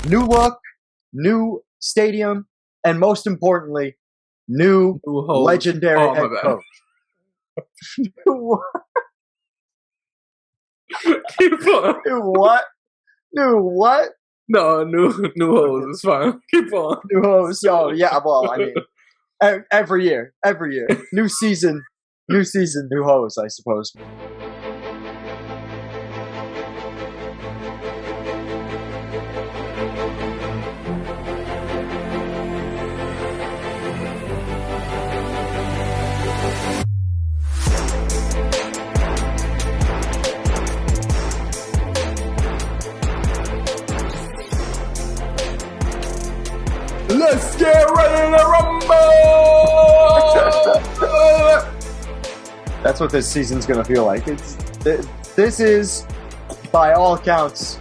New look, new stadium, and most importantly, new legendary head coach. Keep on. New what? New what? No, new hoes. It's fine. Keep on. New hoes. Oh, yeah. Well, I mean, every year. New season, new hoes, I suppose. Let's get ready to rumble! That's what this season's going to feel like. This is, by all accounts,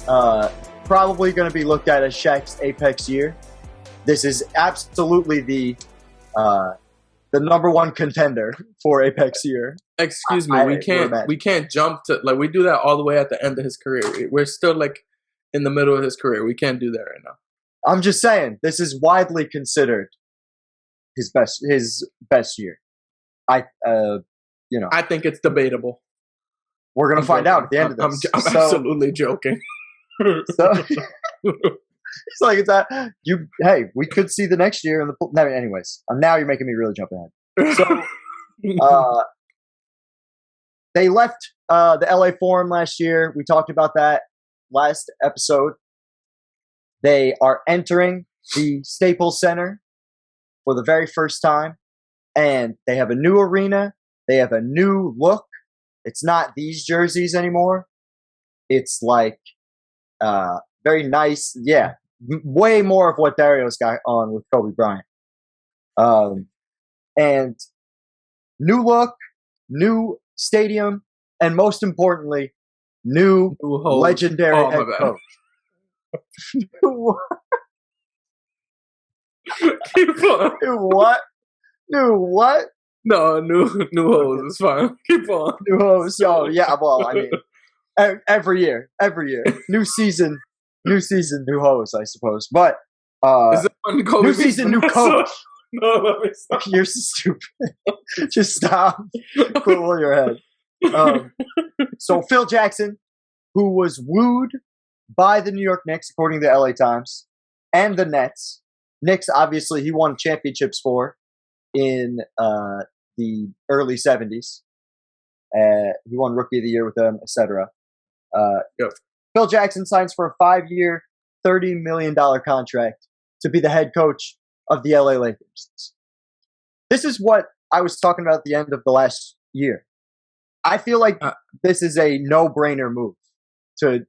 probably going to be looked at as Shaq's apex year. This is absolutely the number one contender for apex year. Excuse me, we can't jump to, like, we do that all the way at the end of his career. We're still like in the middle of his career. We can't do that right now. I'm just saying, this is widely considered his best year. I think it's debatable. We're gonna find out at the end of this. I'm absolutely joking. So it's like hey, we could see the next year in the pool. No, anyways, now you're making me really jump ahead. So they left the LA Forum last year. We talked about that last episode. They are entering the Staples Center for the very first time, and they have a new arena. They have a new look. It's not these jerseys anymore. It's like very nice. Yeah, way more of what Dario's got on with Kobe Bryant. And new look, new stadium, and most importantly, new legendary head coach. Keep on. New what? New what? No, new hoes. It's fine. Keep on. New hoes. Oh, yeah. Well, I mean, every year, new season, new hoes, I suppose. But is it when Kobe new season, new coach. No, let me stop. You're stupid. Just stop. Cool your head. So Phil Jackson, who was wooed by the New York Knicks, according to the LA Times, and the Nets. Knicks, obviously, he won championships for in the early 70s. He won Rookie of the Year with them, etc. Yep. Phil Jackson signs for a 5-year, $30 million contract to be the head coach of the LA Lakers. This is what I was talking about at the end of the last year. I feel like this is a no-brainer move to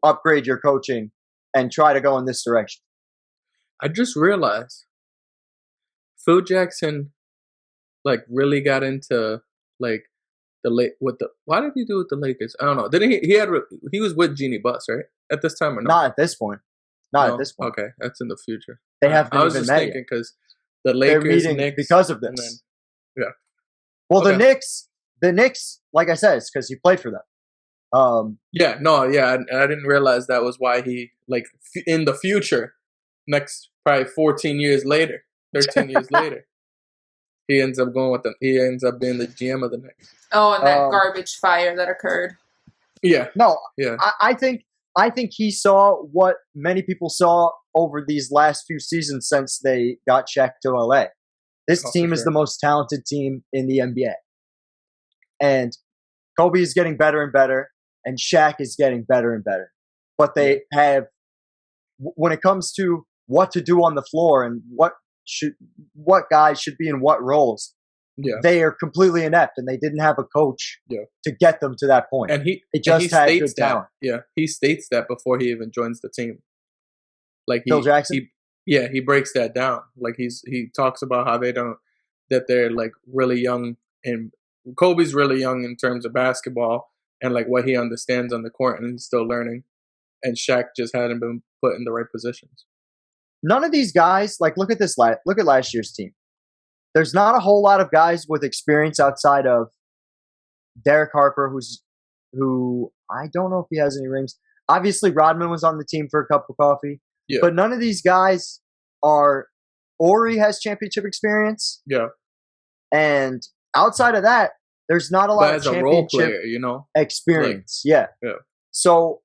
upgrade your coaching and try to go in this direction. I just realized Phil Jackson like really got into like why did he do it with the Lakers? I don't know. Didn't he was with Jeannie Buss, right? At this time or not? Not at this point. At this point. Okay, that's in the future. They haven't I was even just met thinking because the Lakers, Knicks, because of this. Then, yeah. Well, okay. The Knicks, like I said, it's because he played for them. I didn't realize that was why he like in the future, next probably 14 years later, 13 years later, he ends up going with them. He ends up being the GM of the Knicks. Oh, and that garbage fire that occurred. Yeah. No. Yeah. I think he saw what many people saw over these last few seasons since they got Shaq to LA. This team is the most talented team in the NBA. And Kobe is getting better and better, and Shaq is getting better and better. But they have, when it comes to what to do on the floor and what guys should be in what roles, they are completely inept, and they didn't have a coach to get them to that point. And he states good talent. Yeah, he states that before he even joins the team. Like Phil Jackson. He breaks that down. Like he talks about how that they're like really young, and Kobe's really young in terms of basketball and like what he understands on the court, and he's still learning. And Shaq just hadn't been put in the right positions. None of these guys, like look at last year's team. There's not a whole lot of guys with experience outside of Derek Harper, who I don't know if he has any rings. obviously Rodman was on the team for a cup of coffee, but none of these guys are. Ori has championship experience. Yeah. And outside of that, there's not a lot of championship role player, experience. Yeah. So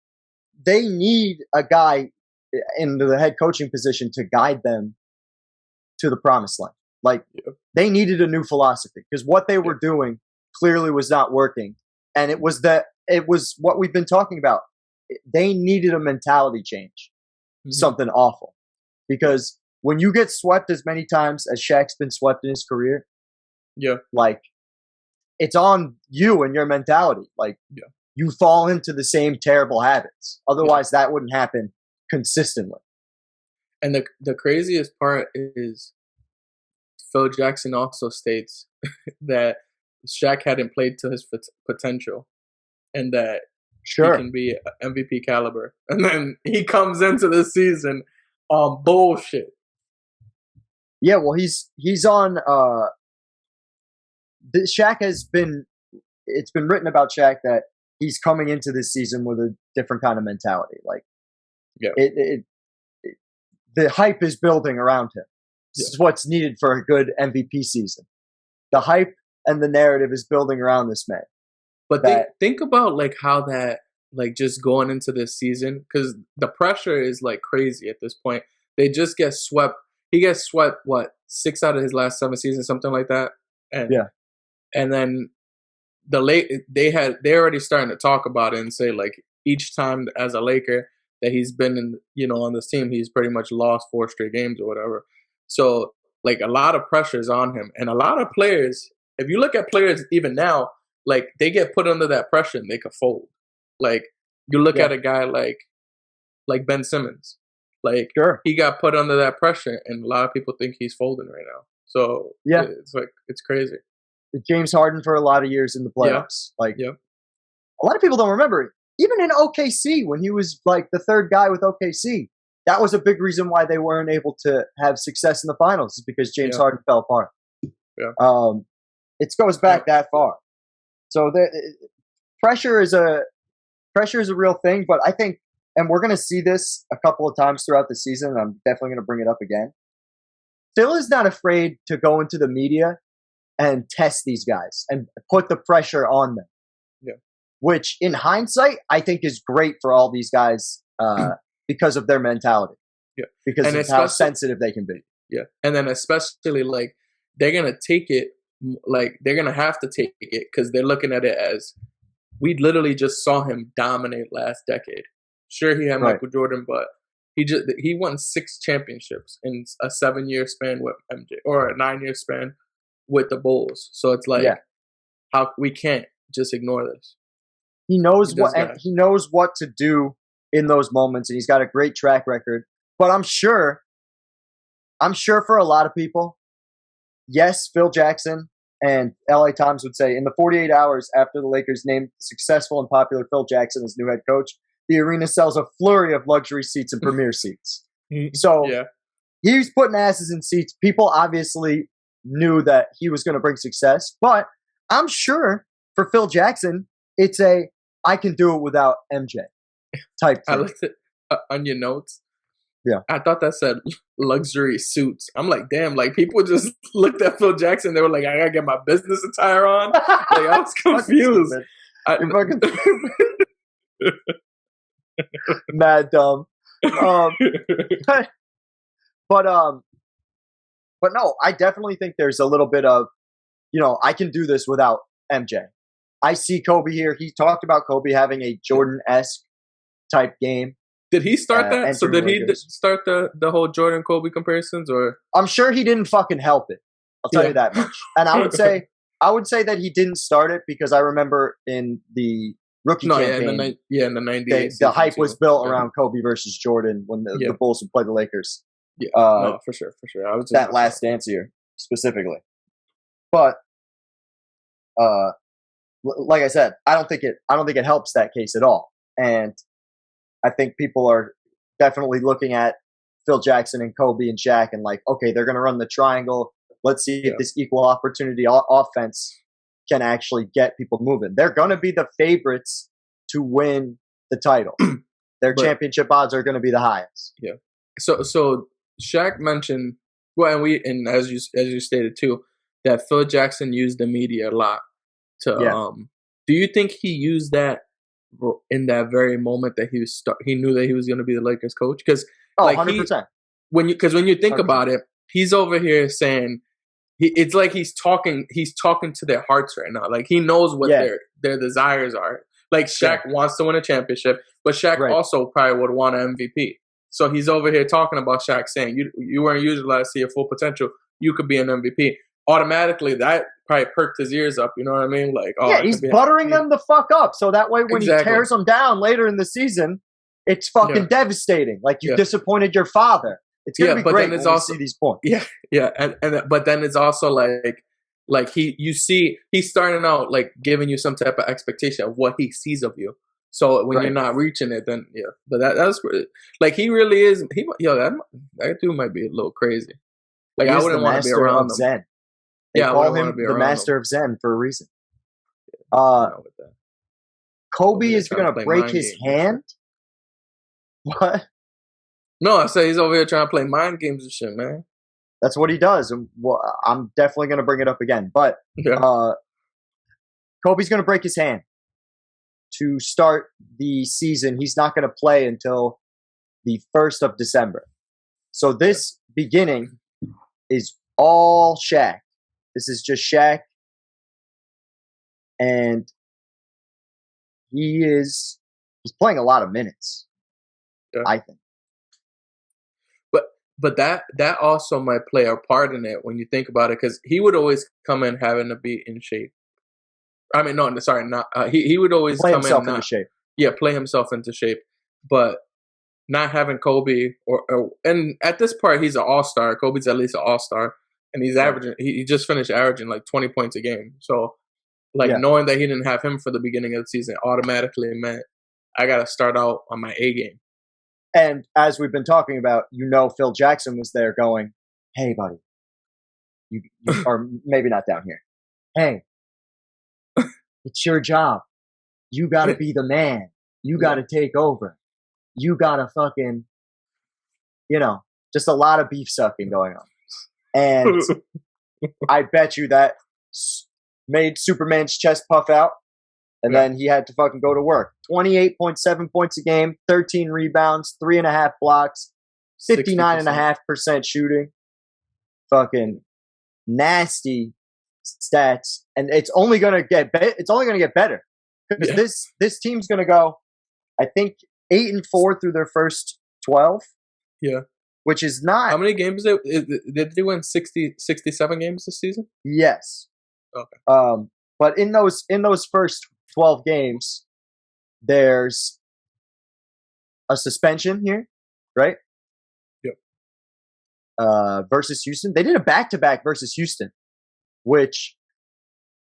they need a guy in the head coaching position to guide them to the promised land. Like they needed a new philosophy because what they were doing clearly was not working. And it was what we've been talking about. They needed a mentality change, something awful. Because when you get swept as many times as Shaq's been swept in his career, like it's on you and your mentality. Like you fall into the same terrible habits. Otherwise, that wouldn't happen consistently. And the craziest part is Phil Jackson also states that Shaq hadn't played to his potential, and that he can be MVP caliber. And then he comes into the season on bullshit. Yeah, well, he's on. Shaq has been. It's been written about Shaq that he's coming into this season with a different kind of mentality. Like, the hype is building around him. This is what's needed for a good MVP season. The hype and the narrative is building around this man. But think about like how that like just going into this season, because the pressure is like crazy at this point. They just get swept. He gets swept, 6 out of his last 7 seasons, something like that. And and then they're already starting to talk about it and say like each time as a Laker that he's been in, on this team, he's pretty much lost 4 straight games or whatever. So like a lot of pressure is on him, and a lot of players. If you look at players even now, like they get put under that pressure and they could fold. Like you look at a guy like Ben Simmons. Like he got put under that pressure, and a lot of people think he's folding right now. So it's like it's crazy. James Harden for a lot of years in the playoffs. Like a lot of people don't remember it. Even in OKC, when he was like the third guy with OKC, that was a big reason why they weren't able to have success in the finals, is because James Harden fell apart. It goes back that far. So pressure is a real thing, but I think, and we're going to see this a couple of times throughout the season, and I'm definitely going to bring it up again. Phil is not afraid to go into the media and test these guys and put the pressure on them. Which, in hindsight, I think is great for all these guys because of their mentality. Because of how sensitive they can be. And then especially, like, they're going to take it, like, they're going to have to take it because they're looking at it as, we literally just saw him dominate last decade. Sure, he had Michael Jordan, but he won 6 championships in a 7-year span with MJ, or a 9-year span with the Bulls. So it's like, how we can't just ignore this. He knows what to do in those moments, and he's got a great track record. But I'm sure for a lot of people, yes, Phil Jackson and LA Times would say, in the 48 hours after the Lakers named successful and popular Phil Jackson as new head coach, the arena sells a flurry of luxury seats and premier seats. So he's putting asses in seats. People obviously knew that he was going to bring success, but I'm sure for Phil Jackson, it's I can do it without MJ type thing. I looked at on your notes. I thought that said luxury suits. I'm like, damn, like people just looked at Phil Jackson. They were like, I gotta get my business attire on. Like I was confused. You're fucking mad dumb. But no, I definitely think there's a little bit of, I can do this without MJ. I see Kobe here. He talked about Kobe having a Jordan-esque type game. Did he start that? So did he start the whole Jordan-Kobe comparisons, or? I'm sure he didn't fucking help it. I'll tell you that much. And I would say that he didn't start it because I remember in the rookie campaign, in the 90s, the hype was built around Kobe versus Jordan when the Bulls would play the Lakers. No, for sure. I was just that last dance year specifically, but like I said, I don't think it helps that case at all. And I think people are definitely looking at Phil Jackson and Kobe and Shaq and like, okay, they're going to run the triangle. Let's see if this equal opportunity offense can actually get people moving. They're going to be the favorites to win the title. their championship odds are going to be the highest. Yeah. So Shaq mentioned, and as you stated too, that Phil Jackson used the media a lot to. Do you think he used that in that very moment that he knew that he was going to be the Lakers coach? Because 100%. When you think 100%. About it, he's over here saying it's like he's talking to their hearts right now. Like he knows what their desires are. Like Shaq wants to win a championship, but Shaq also probably would want an MVP. So he's over here talking about Shaq saying you weren't utilized to your full potential. You could be an MVP. Automatically, that probably perked his ears up. You know what I mean? Like, he's buttering them the fuck up. So that way, when he tears them down later in the season, it's fucking devastating. Like you disappointed your father. It's gonna be great when we see these points. Yeah, but then it's also like he's starting out like giving you some type of expectation of what he sees of you. So when you're not reaching it, then but that's like he really is. That dude might be a little crazy. Like I wouldn't want to be around him. Zen. They call him the master of Zen for a reason. Kobe is going to break his hand. What? No, I say he's over here trying to play mind games and shit, man. That's what he does. And I'm definitely going to bring it up again. But Kobe's going to break his hand to start the season. He's not going to play until the 1st of December. So this beginning is all Shaq. This is just Shaq. And he's playing a lot of minutes, I think. But that also might play a part in it when you think about it, because he would always come in having to be in shape. I mean, no, sorry, not he would always play himself into shape. Yeah, play himself into shape. But not having Kobe, and at this part, he's an all-star. Kobe's at least an all-star, and he's averaging. He just finished averaging like 20 points a game. So, knowing that he didn't have him for the beginning of the season automatically meant I got to start out on my A game. And as we've been talking about, Phil Jackson was there going, "Hey, buddy, you or maybe not down here. Hey, it's your job. You got to be the man. You got to take over. You got to fucking, just a lot of beef sucking going on." And I bet you that made Superman's chest puff out. And then he had to fucking go to work. 28.7 points a game, 13 rebounds, 3.5 blocks, 59.5% shooting. Fucking nasty stats. And it's only gonna get better. Because this team's gonna go, I think, 8-4 through their first 12. Yeah. Which is not. How many games did they win? 67 games this season? Yes. Okay. But in those first 12 games, there's a suspension here, right? Yep. Versus Houston. They did a back-to-back versus Houston, which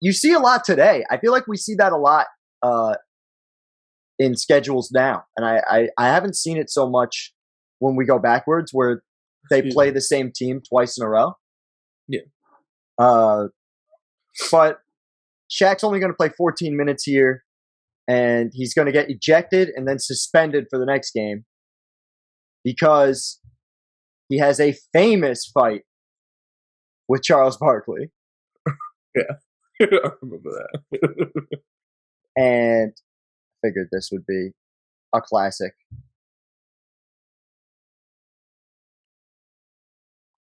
you see a lot today. I feel like we see that a lot in schedules now. And I haven't seen it so much when we go backwards where they play the same team twice in a row. Yeah. But Shaq's only going to play 14 minutes here, and he's going to get ejected and then suspended for the next game because he has a famous fight with Charles Barkley. Yeah, I remember that. And I figured this would be a classic.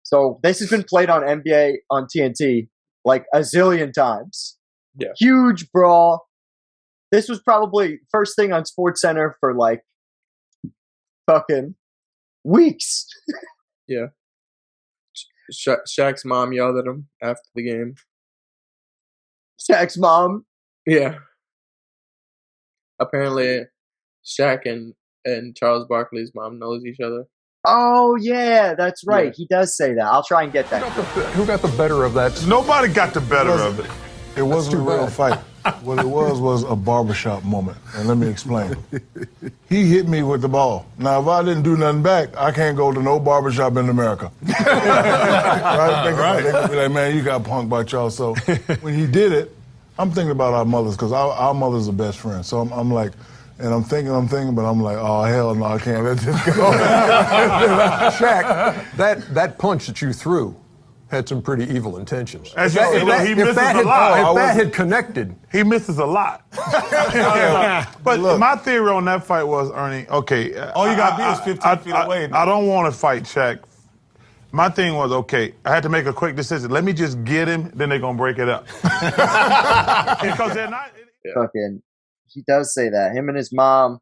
So this has been played on NBA on TNT like a zillion times. Yeah. Huge brawl. This was probably first thing on SportsCenter for like fucking weeks. Yeah. Shaq's mom yelled at him after the game. Shaq's mom? Yeah. Apparently, Shaq and Charles Barkley's mom knows each other. Oh, yeah, that's right. Yeah. He does say that. I'll try and get that. Who got the better of that? Nobody got the better of it. It wasn't a real fight. What it was a barbershop moment. And let me explain. He hit me with the ball. Now, if I didn't do nothing back, I can't go to no barbershop in America. Right? They're going to be like, man, you got punked by y'all. So when he did it, I'm thinking about our mothers because our mothers are best friends. So I'm like, And I'm thinking, but I'm like, oh, hell no, I can't let this go. Shaq, that punch that you threw had some pretty evil intentions. As you see, he misses a lot. If that had connected. He misses a lot. But look, my theory on that fight was, Ernie, okay. All you got to be is 15 feet away. I don't want to fight Shaq. My thing was, okay, I had to make a quick decision. Let me just get him, then they're going to break it up. Because they're not... Fucking, he does say that. Him and his mom,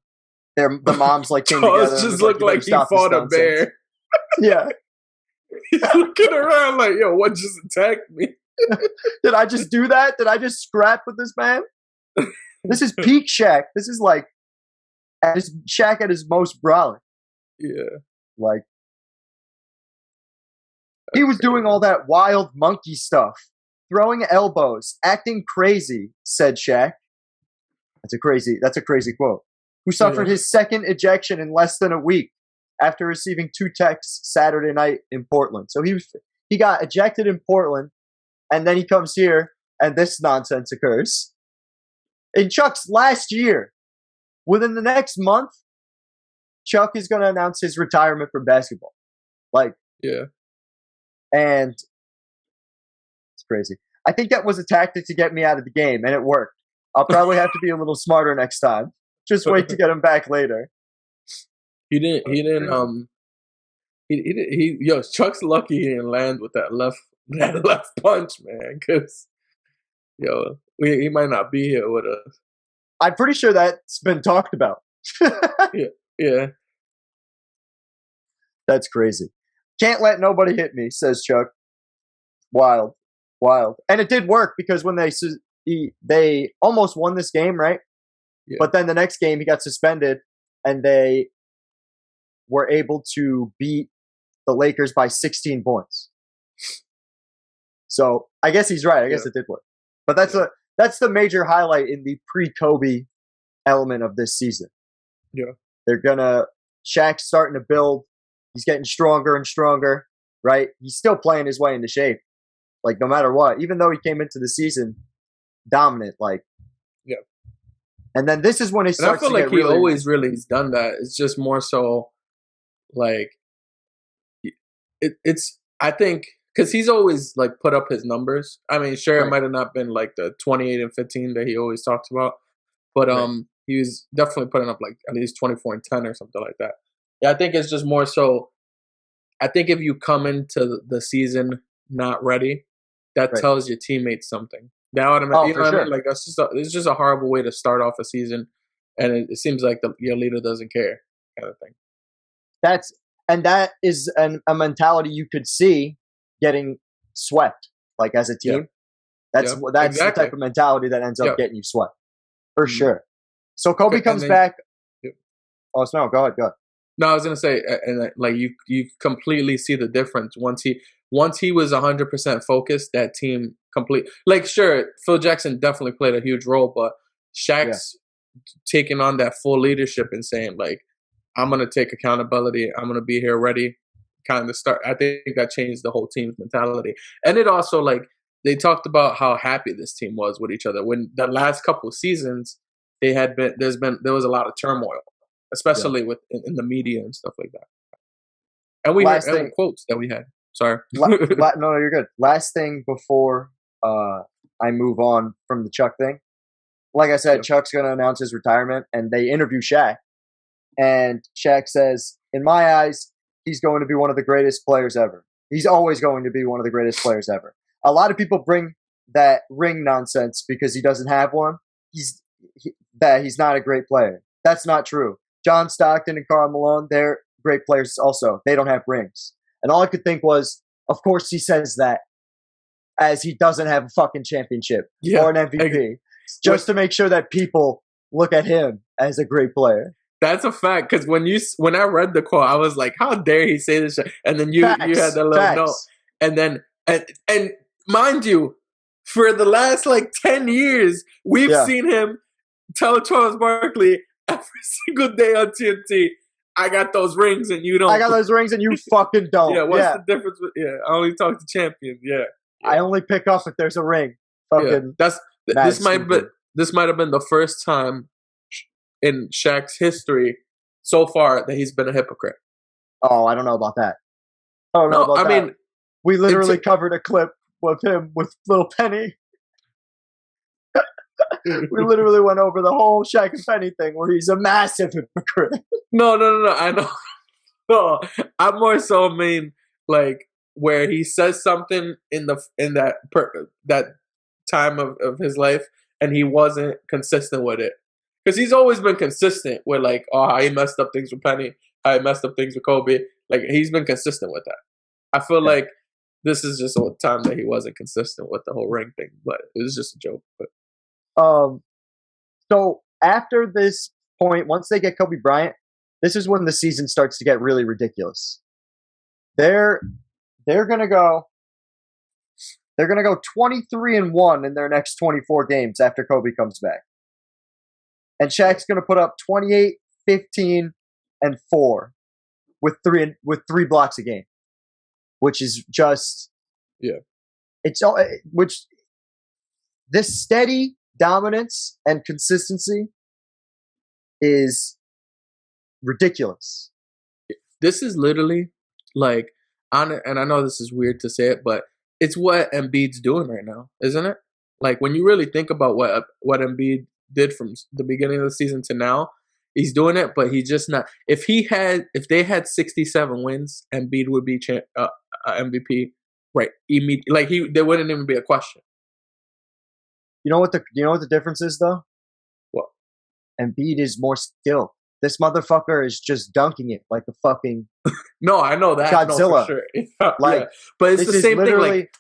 the moms like came together. It just looked like he fought a bear. Yeah. He's looking around like, yo, what just attacked me? Did I just do that? Did I just scrap with this man? This is peak Shaq. This is like Shaq at his most brolic. Yeah. Like, he was doing all that wild monkey stuff, throwing elbows, acting crazy, said Shaq. That's a crazy quote. Who suffered his second ejection in less than a week after receiving 2 texts Saturday night in Portland. So he got ejected in Portland, and then he comes here, and this nonsense occurs. In Chuck's last year, within the next month, Chuck is going to announce his retirement from basketball. Like, yeah. And it's crazy. I think that was a tactic to get me out of the game, and it worked. I'll probably have to be a little smarter next time. Just wait to get him back later. Chuck's lucky he didn't land with that left punch, man, because, he might not be here with us. I'm pretty sure that's been talked about. Yeah. That's crazy. Can't let nobody hit me, says Chuck. Wild. And it did work because when they almost won this game, right? Yeah. But then the next game he got suspended, and they were able to beat the Lakers by 16 points. So I guess he's right. I guess it did work. But that's the major highlight in the pre-Kobe element of this season. Yeah. Shaq's starting to build. He's getting stronger and stronger, right? He's still playing his way into shape. Like, no matter what, even though he came into the season dominant, like, yeah. And then this is when he starts. And I feel like he always really has done that. It's just more so, like, it's. I think because he's always like put up his numbers. I mean, sure, it might have not been like the 28 and 15 that he always talks about, but he was definitely putting up like at least 24 and 10 or something like that. Yeah, I think it's just more so. I think if you come into the season not ready, that tells your teammates something. Now, what I mean? Like it's just a horrible way to start off a season, and it seems like your leader doesn't care, kind of thing. That is a mentality you could see getting swept, like as a team. That's exactly the type of mentality that ends up getting you swept, for sure. So Kobe comes back. Oh no, go ahead. No, I was gonna say, and like you completely see the difference once he was 100% focused. That team like sure, Phil Jackson definitely played a huge role, but Shaq's taking on that full leadership and saying like, I'm gonna take accountability. I'm gonna be here ready. Kind of start. I think that changed the whole team's mentality, and it also like they talked about how happy this team was with each other. When the last couple of seasons, there was a lot of turmoil, especially in the media and stuff like that. And we had quotes that we had. Sorry. No, you're good. Last thing before I move on from the Chuck thing. Like I said, Chuck's going to announce his retirement, and they interview Shaq. And Shaq says, in my eyes, he's going to be one of the greatest players ever. He's always going to be one of the greatest players ever. A lot of people bring that ring nonsense because he doesn't have one. He's not a great player. That's not true. John Stockton and Karl Malone, they're great players also. They don't have rings. And all I could think was, of course he says that as he doesn't have a fucking championship or an MVP. Just to make sure that people look at him as a great player. That's a fact, because when I read the quote, I was like, how dare he say this shit? And then you had that little note. And then, and mind you, for the last like 10 years, we've seen him tell Charles Barkley every single day on TNT, I got those rings and you don't. I got those rings and you fucking don't. What's the difference? I only talk to champions. I only pick up if there's a ring. Fucking this might have been the first time in Shaq's history so far that he's been a hypocrite. Oh, I don't know about that. I don't know about that. mean, we literally covered a clip with him with Little Penny. We literally went over the whole Shaq and Penny thing where he's a massive hypocrite. No. I know. No, I more so mean like where he says something in that time of his life and he wasn't consistent with it. Because he's always been consistent with like, oh, how he messed up things with Penny, how he messed up things with Kobe. Like he's been consistent with that. I feel like this is just a time that he wasn't consistent with the whole ring thing, but it was just a joke. But so after this point, once they get Kobe Bryant, this is when the season starts to get really ridiculous. They're gonna go 23-1 in their next 24 games after Kobe comes back. And Shaq's gonna put up 28, 15, and 4 with three blocks a game. Which is just this steady dominance and consistency is ridiculous. This is literally like, and I know this is weird to say it, but it's what Embiid's doing right now, isn't it? Like when you really think about what Embiid did from the beginning of the season to now, he's doing it, but he's just not. If they had 67 wins, Embiid would be MVP, right? Like there wouldn't even be a question. You know what the difference is though? What? Embiid is more skilled. This motherfucker is just dunking it like a fucking no, I know that Godzilla. No, for sure. Like, but it's the same thing. Like,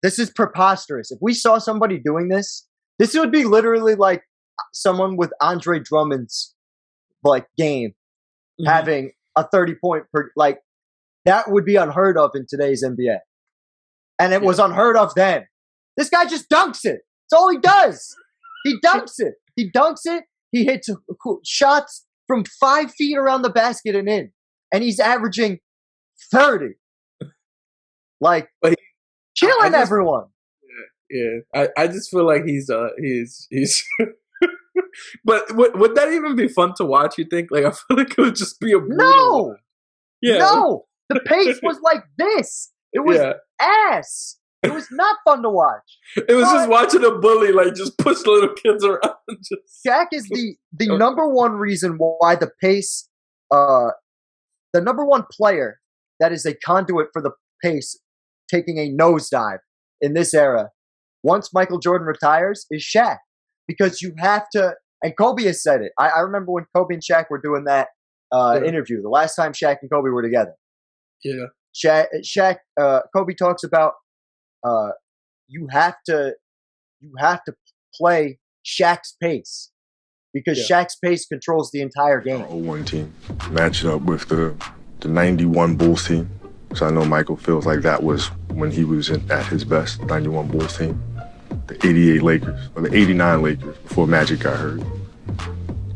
this is preposterous. If we saw somebody doing this would be literally like someone with Andre Drummond's like game having a 30-point per, like that would be unheard of in today's NBA. And it was unheard of then. This guy just dunks it. That's all he does. He dunks it. He dunks it. He hits shots from 5 feet around the basket and in. And he's averaging 30. Like, killing everyone. Yeah. I just feel like he's but would that even be fun to watch, you think? Like, I feel like it would just be a brutal one. No! The pace was like this. It was ass. It was not fun to watch. It was just watching a bully, like, just push little kids around. Shaq is the number one reason why the pace, the number one player that is a conduit for the pace taking a nosedive in this era, once Michael Jordan retires, is Shaq. Because you have to, and Kobe has said it. I remember when Kobe and Shaq were doing that interview, the last time Shaq and Kobe were together. Yeah. Shaq Kobe talks about you have to play Shaq's pace because Shaq's pace controls the entire game. Our 01 team matched up with the 91 Bulls team. So I know Michael feels like that was when he was at his best, 91 Bulls team. The 88 Lakers, or the 89 Lakers before Magic got hurt.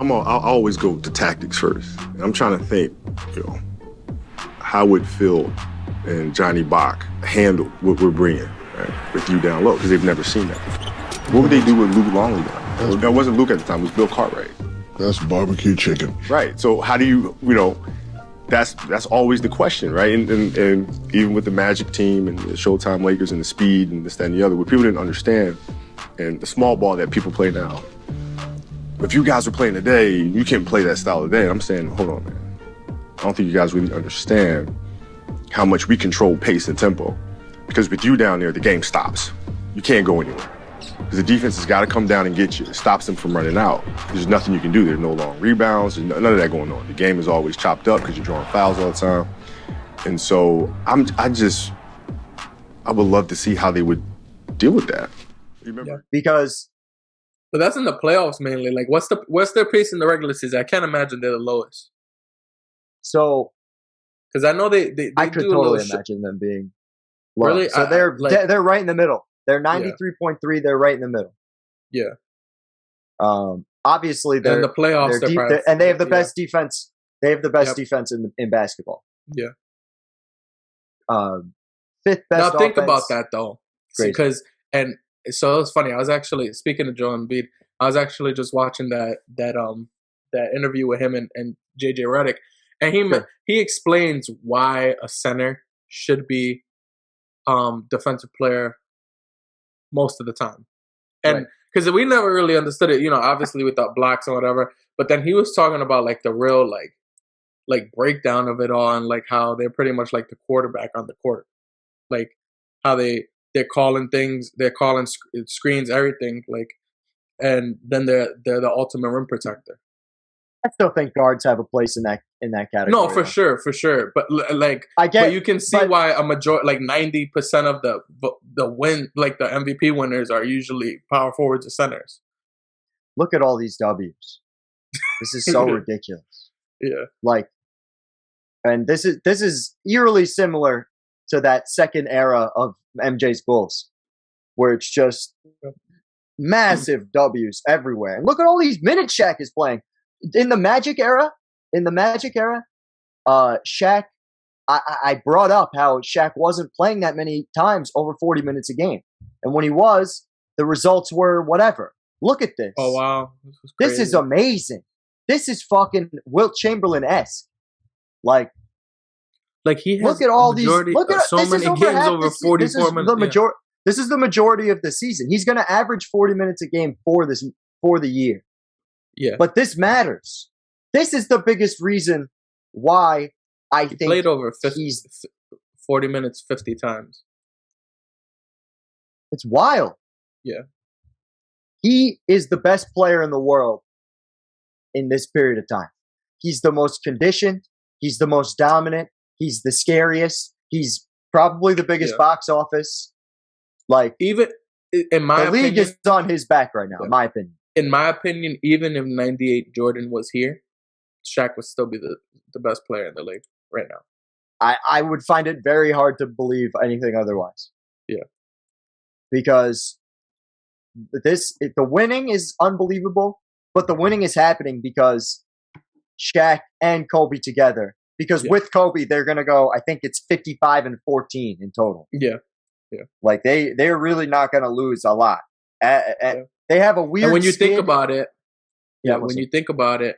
I'll always go to tactics first. And I'm trying to think, how would Phil and Johnny Bach handle what we're bringing with you down low? Because they've never seen that before. What would they do with Luke Longley down? That wasn't Luke at the time, it was Bill Cartwright. That's barbecue chicken. Right, so how do you that's always the question, right? And even with the Magic team and the Showtime Lakers and the speed and this, that, and the other, what people didn't understand, and the small ball that people play now, if you guys were playing today, you can't play that style today. And I'm saying, hold on, man. I don't think you guys really understand how much we control pace and tempo. Because with you down there, the game stops. You can't go anywhere. Because the defense has got to come down and get you. It stops them from running out. There's nothing you can do. There's no long rebounds. There's none of that going on. The game is always chopped up because you're drawing fouls all the time. And so I would love to see how they would deal with that. You remember? Because, but that's in the playoffs mainly. Like, what's their pace in the regular season? I can't imagine they're the lowest. So, because I know they I could totally imagine them being low. Really? So they're right in the middle. They're 93.3. They're right in the middle. Yeah. Obviously, they're in the playoffs, and they have the best defense. They have the best defense in basketball. Yeah. Fifth best. Now think offense. about that though, because so it was funny. I was actually speaking to Joel Embiid. I was actually just watching that interview with him and JJ Redick, and he explains why a center should be defensive player most of the time, and because we never really understood it, obviously without blocks and whatever. But then he was talking about like the real like breakdown of it all, and like how they're pretty much like the quarterback on the court, like how they're calling things, they're calling screens, everything, like, and then they're the ultimate rim protector. I still think guards have a place in that category. No, for sure. But like, but you can see why a majority, like 90% of the win, like the MVP winners, are usually power forwards or centers. Look at all these W's. This is so ridiculous. Yeah. Like, and this is eerily similar to that second era of MJ's Bulls, where it's just massive W's everywhere. And look at all these minutes Shaq is playing. In the Magic era, Shaq, I brought up how Shaq wasn't playing that many times over 40 minutes a game. And when he was, the results were whatever. Look at this. Oh, wow. This is amazing. This is fucking Wilt Chamberlain-esque. Like he has look at all these. Look at so many games over 44 minutes. This is the majority of the season. He's going to average 40 minutes a game for the year. Yeah, but this matters. This is the biggest reason why I think played over 40 minutes 50 times. It's wild. Yeah, he is the best player in the world in this period of time. He's the most conditioned. He's the most dominant. He's the scariest. He's probably the biggest box office. Like, even in my opinion, the league is on his back right now. In my opinion. In my opinion, even if 98 Jordan was here, Shaq would still be the best player in the league right now. I would find it very hard to believe anything otherwise. Yeah. Because the winning is unbelievable, but the winning is happening because Shaq and Kobe together. Because with Kobe, they're going to go, I think it's 55-14 in total. Yeah. Like, they're really not going to lose a lot. They have a weird. And when you skid. think about it, when you think about it,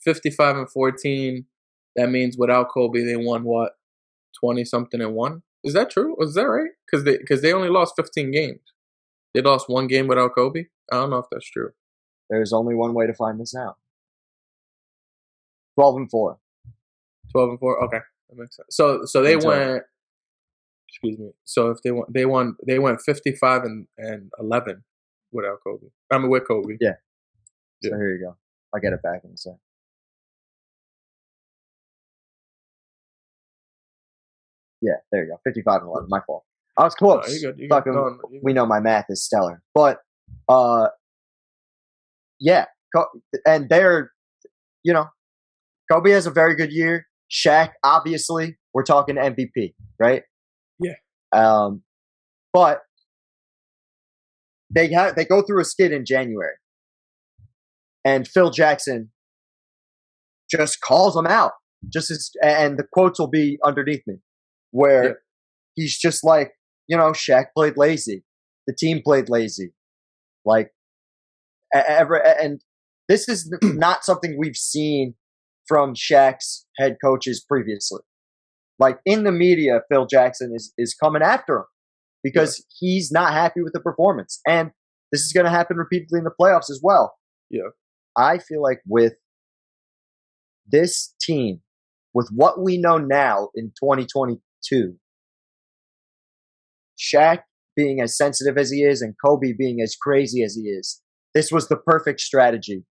55-14, that means without Kobe, they won what, 20-something and one? Is that true? Is that right? Because they only lost 15 games. They lost one game without Kobe. I don't know if that's true. There's only one way to find this out. 12-4. 12-4. Okay, that makes sense. So they went. Excuse me. So if they went 55-11 without Kobe. I mean, with Kobe. Yeah. So here you go. I'll get it back in a sec. Yeah, there you go. 55-11. My fault. I was close. No, you're good. We know my math is stellar, but yeah, and they're, Kobe has a very good year. Shaq, obviously, we're talking MVP, right? Yeah. But they go through a skid in January, and Phil Jackson just calls them out. And the quotes will be underneath me, where he's just like, Shaq played lazy, the team played lazy, like, and this is not something we've seen from Shaq's head coaches previously. Like, in the media, Phil Jackson is coming after him because he's not happy with the performance. And this is going to happen repeatedly in the playoffs as well. Yeah. I feel like with this team, with what we know now in 2022, Shaq being as sensitive as he is and Kobe being as crazy as he is, this was the perfect strategy.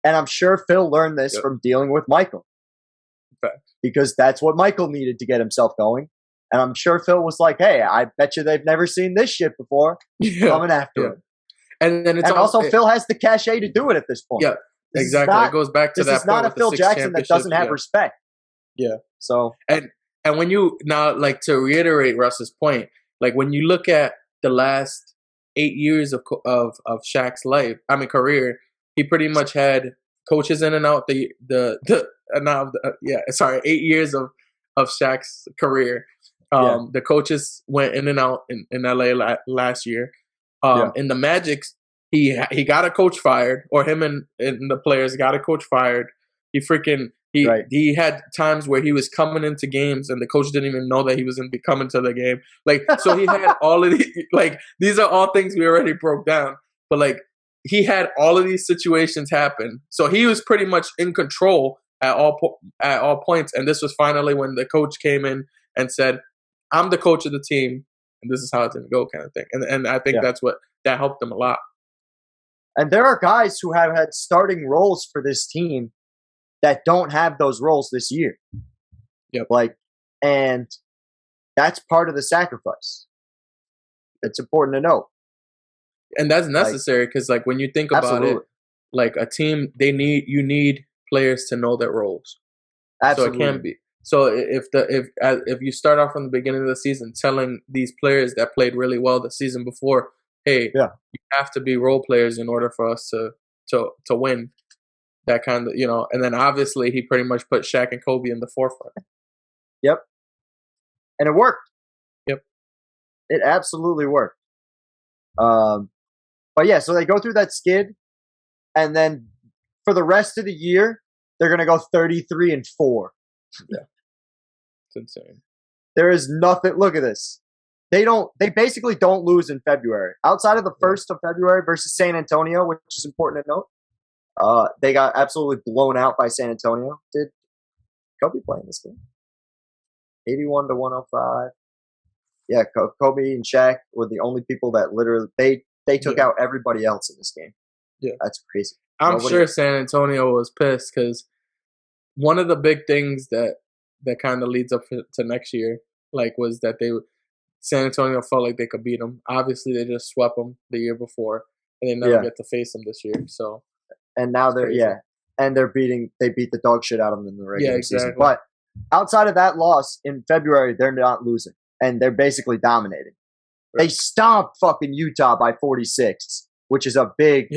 And I'm sure Phil learned this from dealing with Michael. Because that's what Michael needed to get himself going. And I'm sure Phil was like, hey, I bet you they've never seen this shit before. Coming after him. And then Phil has the cachet to do it at this point. Yeah, exactly. It goes back to that. This is not a Phil Jackson that doesn't have respect. Yeah. So and when you now, like, to reiterate Russ's point, like, when you look at the last 8 years of Shaq's career, he pretty much had coaches in and out 8 years of Shaq's career. The coaches went in and out in LA last year. In the Magic, he got a coach fired, or him and the players got a coach fired. He had times where he was coming into games and the coach didn't even know that he was going to be coming to the game. Like, so he had all of these, like, these are all things we already broke down. But, like, he had all of these situations happen. So he was pretty much in control at all points. And this was finally when the coach came in and said, I'm the coach of the team, and this is how it's going to go, kind of thing. And I think that helped him a lot. And there are guys who have had starting roles for this team that don't have those roles this year. Yep. Like, and that's part of the sacrifice. It's important to know. And that's necessary because, like, when you think about it, like a team, you need players to know their roles. Absolutely. So it can't be. So if you start off from the beginning of the season telling these players that played really well the season before, hey, you have to be role players in order for us to win. That kind of, and then obviously he pretty much put Shaq and Kobe in the forefront. Yep. And it worked. Yep. It absolutely worked. But yeah, so they go through that skid, and then for the rest of the year, they're going to go 33-4. Yeah. It's insane. There is nothing. Look at this. They basically don't lose in February. Outside of the 1st of February versus San Antonio, which is important to note. They got absolutely blown out by San Antonio. Did Kobe play in this game? 81-105. Yeah, Kobe and Shaq were the only people that literally they took out everybody else in this game. Yeah, that's crazy. I'm sure San Antonio was pissed because one of the big things that kind of leads up to next year, like, was that San Antonio felt like they could beat them. Obviously, they just swept them the year before, and they never get to face them this year. So. And now they beat the dog shit out of them in the regular season. But outside of that loss in February, they're not losing, and they're basically dominating. Right. They stomped fucking Utah by 46, which is a big,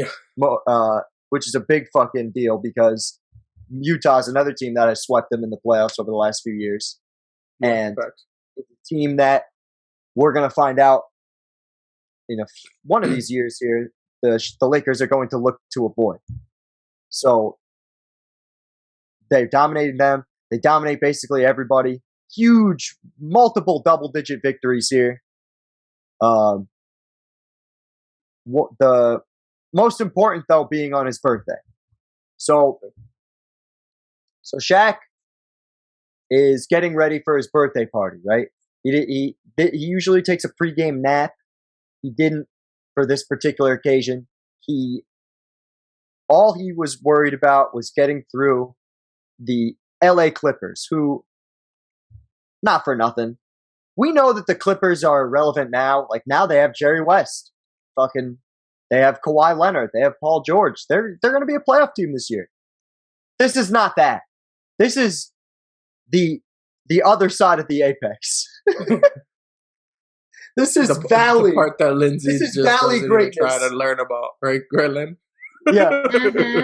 fucking deal because Utah's another team that has swept them in the playoffs over the last few years, and it's a team that we're gonna find out in one of these years here. The Lakers are going to look to avoid. So they've dominated them. They dominate basically everybody. Huge, multiple double-digit victories here. The most important, though, being on his birthday. So Shaq is getting ready for his birthday party, right? He usually takes a pregame nap. He didn't for this particular occasion. All he was worried about was getting through the LA Clippers, who, not for nothing, we know that the Clippers are relevant now. Like, now they have Jerry West. They have Kawhi Leonard. They have Paul George. They're going to be a playoff team this year. This is not that. This is the other side of the apex. This is Valley. The part that Lindsay just Valley greatness. Try to learn about, right, Grelin? Yeah.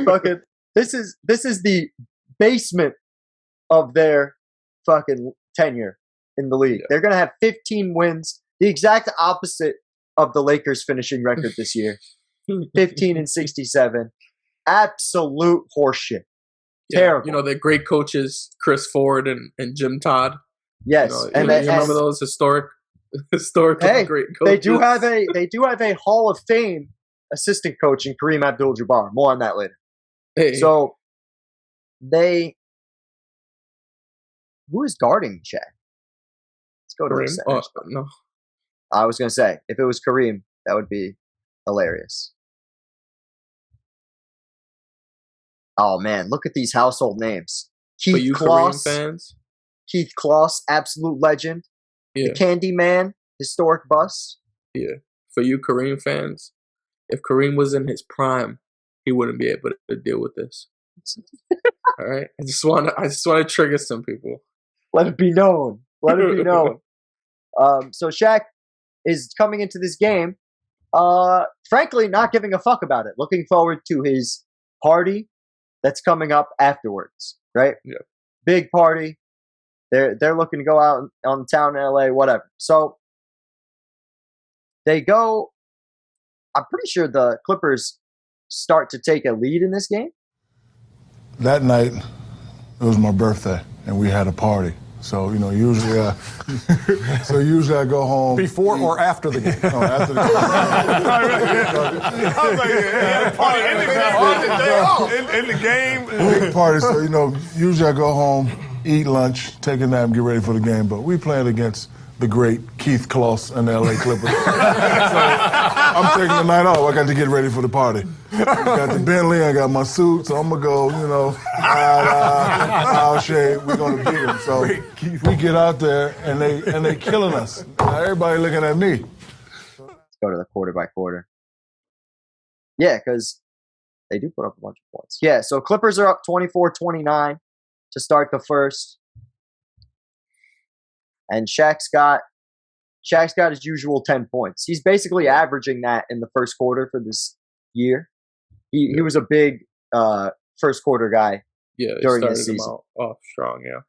Fucking. This is the basement of their fucking tenure in the league. Yeah. They're gonna have 15 wins, the exact opposite of the Lakers' finishing record this year. 15-67. Absolute horseshit. Yeah. Terrible. The great coaches Chris Ford and Jim Todd. Yes, you remember those historical great coaches. They do have a Hall of Fame assistant coach in Kareem Abdul-Jabbar. More on that later. Hey. So who is guarding Shaq? Let's go to Kareem. the center. No. I was gonna say, if it was Kareem, that would be hilarious. Oh man, look at these household names. Keith Kloss, fans? Keith Kloss, absolute legend. Yeah. The Candyman, historic bus. Yeah. For you Kareem fans, if Kareem was in his prime, he wouldn't be able to deal with this. All right? I just want to trigger some people. Let it be known. Let it be known. So Shaq is coming into this game, frankly, not giving a fuck about it. Looking forward to his party that's coming up afterwards, right? Yeah. Big party. They're looking to go out on town in LA, whatever. So they go I'm pretty sure the Clippers start to take a lead in this game. That night, it was my birthday, and we had a party. So, usually I go home. Before or after the game? No, after the game. I was like, in the game. Big party. So, usually I go home, eat lunch, take a nap, get ready for the game. But we playing against the great Keith Kloss and the LA Clippers. So I'm taking the night off. I got to get ready for the party. I got the Bentley, I got my suit, so I'm going to go, I'll shave. We're going to beat them. So we get out there, and they killing us. Now everybody looking at me. Let's go to the quarter by quarter. Yeah, because they do put up a bunch of points. Yeah, so Clippers are up 24-29 to start the first. And Shaq's got his usual 10 points. He's basically averaging that in the first quarter for this year. He was a big first quarter guy during the season. Him off strong, yeah.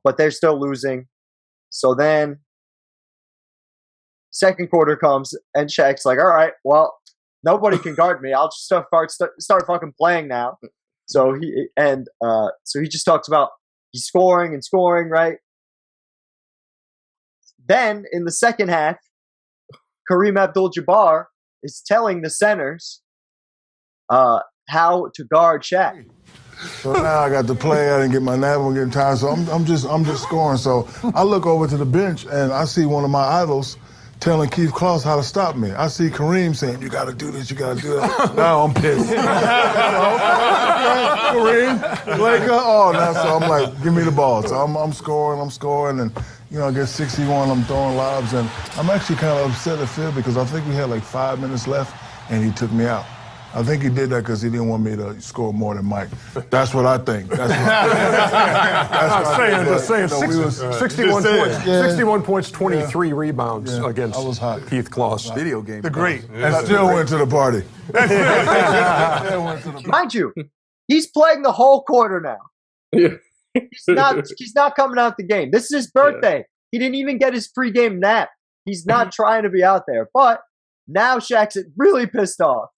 But they're still losing. So then second quarter comes and Shaq's like, all right, well, nobody can guard me. I'll just start fucking playing now. So he just talks about he's scoring, right? Then, in the second half, Kareem Abdul-Jabbar is telling the centers how to guard Shaq. So now I got to play. I didn't get my nap. I'm getting tired. So I'm just scoring. So I look over to the bench and I see one of my idols telling Keith Kloss how to stop me. I see Kareem saying, "You got to do this. You got to do that." Now I'm pissed. Kareem, so I'm like, "Give me the ball." So I'm scoring, and I get 61. I'm throwing lobs, and I'm actually kind of upset at Phil because I think we had like 5 minutes left, and he took me out. I think he did that because he didn't want me to score more than Mike. That's what I think. That's saying. 61 points. 61 points, 23 rebounds against I was hot. Keith Kloss. Video game. The great. And still went to the party. Mind you, he's playing the whole quarter now. Yeah. He's not coming out the game. This is his birthday. Yeah. He didn't even get his pregame nap. He's not trying to be out there. But now Shaq's really pissed off.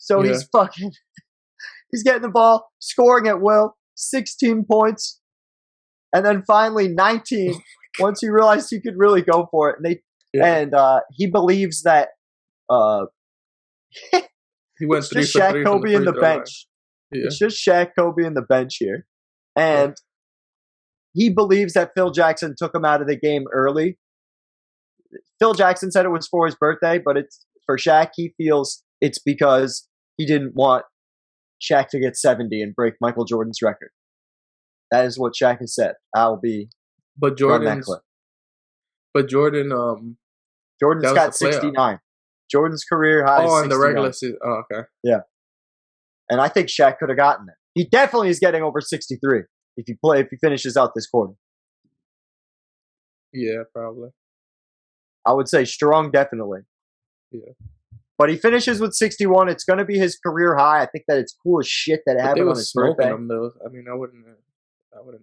So he's getting the ball, scoring at will, 16 points, and then finally 19 once he realized he could really go for it. And he believes that he went it's just Shaq, Kobe, and the bench. Yeah. It's just Shaq, Kobe, and the bench here. And he believes that Phil Jackson took him out of the game early. Phil Jackson said it was for his birthday, but it's for Shaq. He feels it's because he didn't want Shaq to get 70 and break Michael Jordan's record. That is what Shaq has said. Jordan's got 69. Jordan's career high is 69. In the regular season. Oh, okay. Yeah. And I think Shaq could have gotten it. He definitely is getting over 63 if he finishes out this quarter. Yeah, probably. I would say strong, definitely. Yeah. But he finishes with 61. It's going to be his career high. I think that it's cool as shit that it happened on his birthday. Him, though. I mean, I wouldn't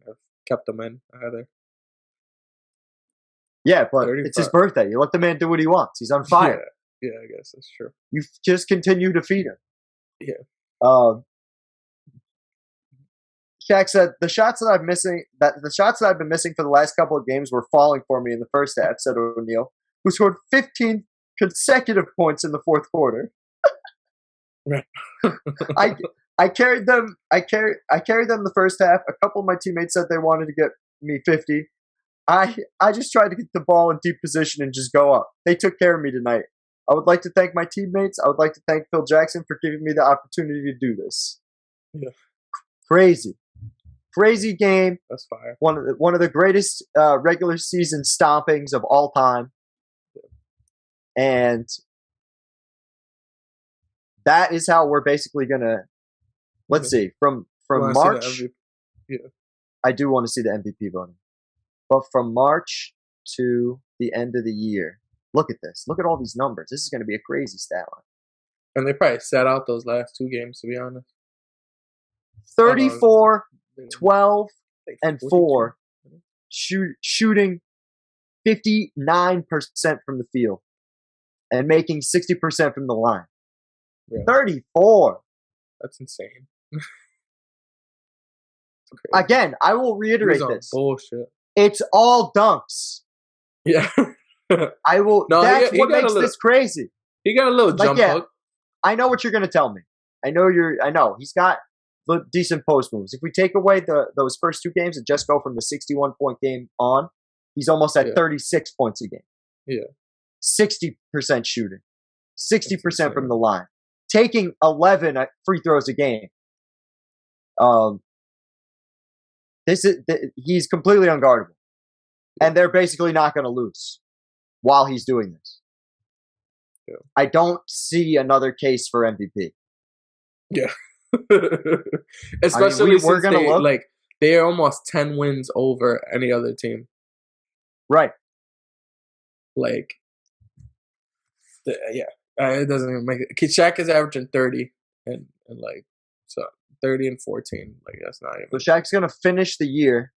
have kept him in either. Yeah, but 35. It's his birthday. You let the man do what he wants. He's on fire. Yeah, I guess that's true. You just continue to feed him. Yeah. Shaq said the shots that I've been missing for the last couple of games were falling for me in the first half, said O'Neal, who scored 15 consecutive points in the fourth quarter. I carried them the first half. A couple of my teammates said they wanted to get me 50. I just tried to get the ball in deep position and just go up. They took care of me tonight. I would like to thank my teammates. I would like to thank Phil Jackson for giving me the opportunity to do this. Yeah. Crazy game. That's fire. One of the greatest regular season stompings of all time. And that is how we're basically gonna. Let's see from March. I do want to see the MVP voting, but from March to the end of the year, look at this. Look at all these numbers. This is going to be a crazy stat line. And they probably sat out those last two games, to be honest. 34, 12, and 4, shooting 59% from the field. and making 60% from the line. Yeah. 34. That's insane. Again, I will reiterate this. Bullshit. It's all dunks. Yeah. I will. No, that's he what got makes this crazy. He got a little jump hook. I know what you're going to tell me. I know he's got decent post moves. If we take away those first 2 games and just go from the 61-point game on, he's almost at 36 points a game. Yeah. 60% shooting. 60% from the line. Taking 11 free throws a game. He's completely unguardable. And they're basically not going to lose while he's doing this. Yeah. I don't see another case for MVP. Yeah. Especially we're since they're almost 10 wins over any other team. Right. Like, it doesn't even make it. Shaq is averaging 30 and like, so 30 and 14. Like, that's not even. So Shaq's going to finish the year.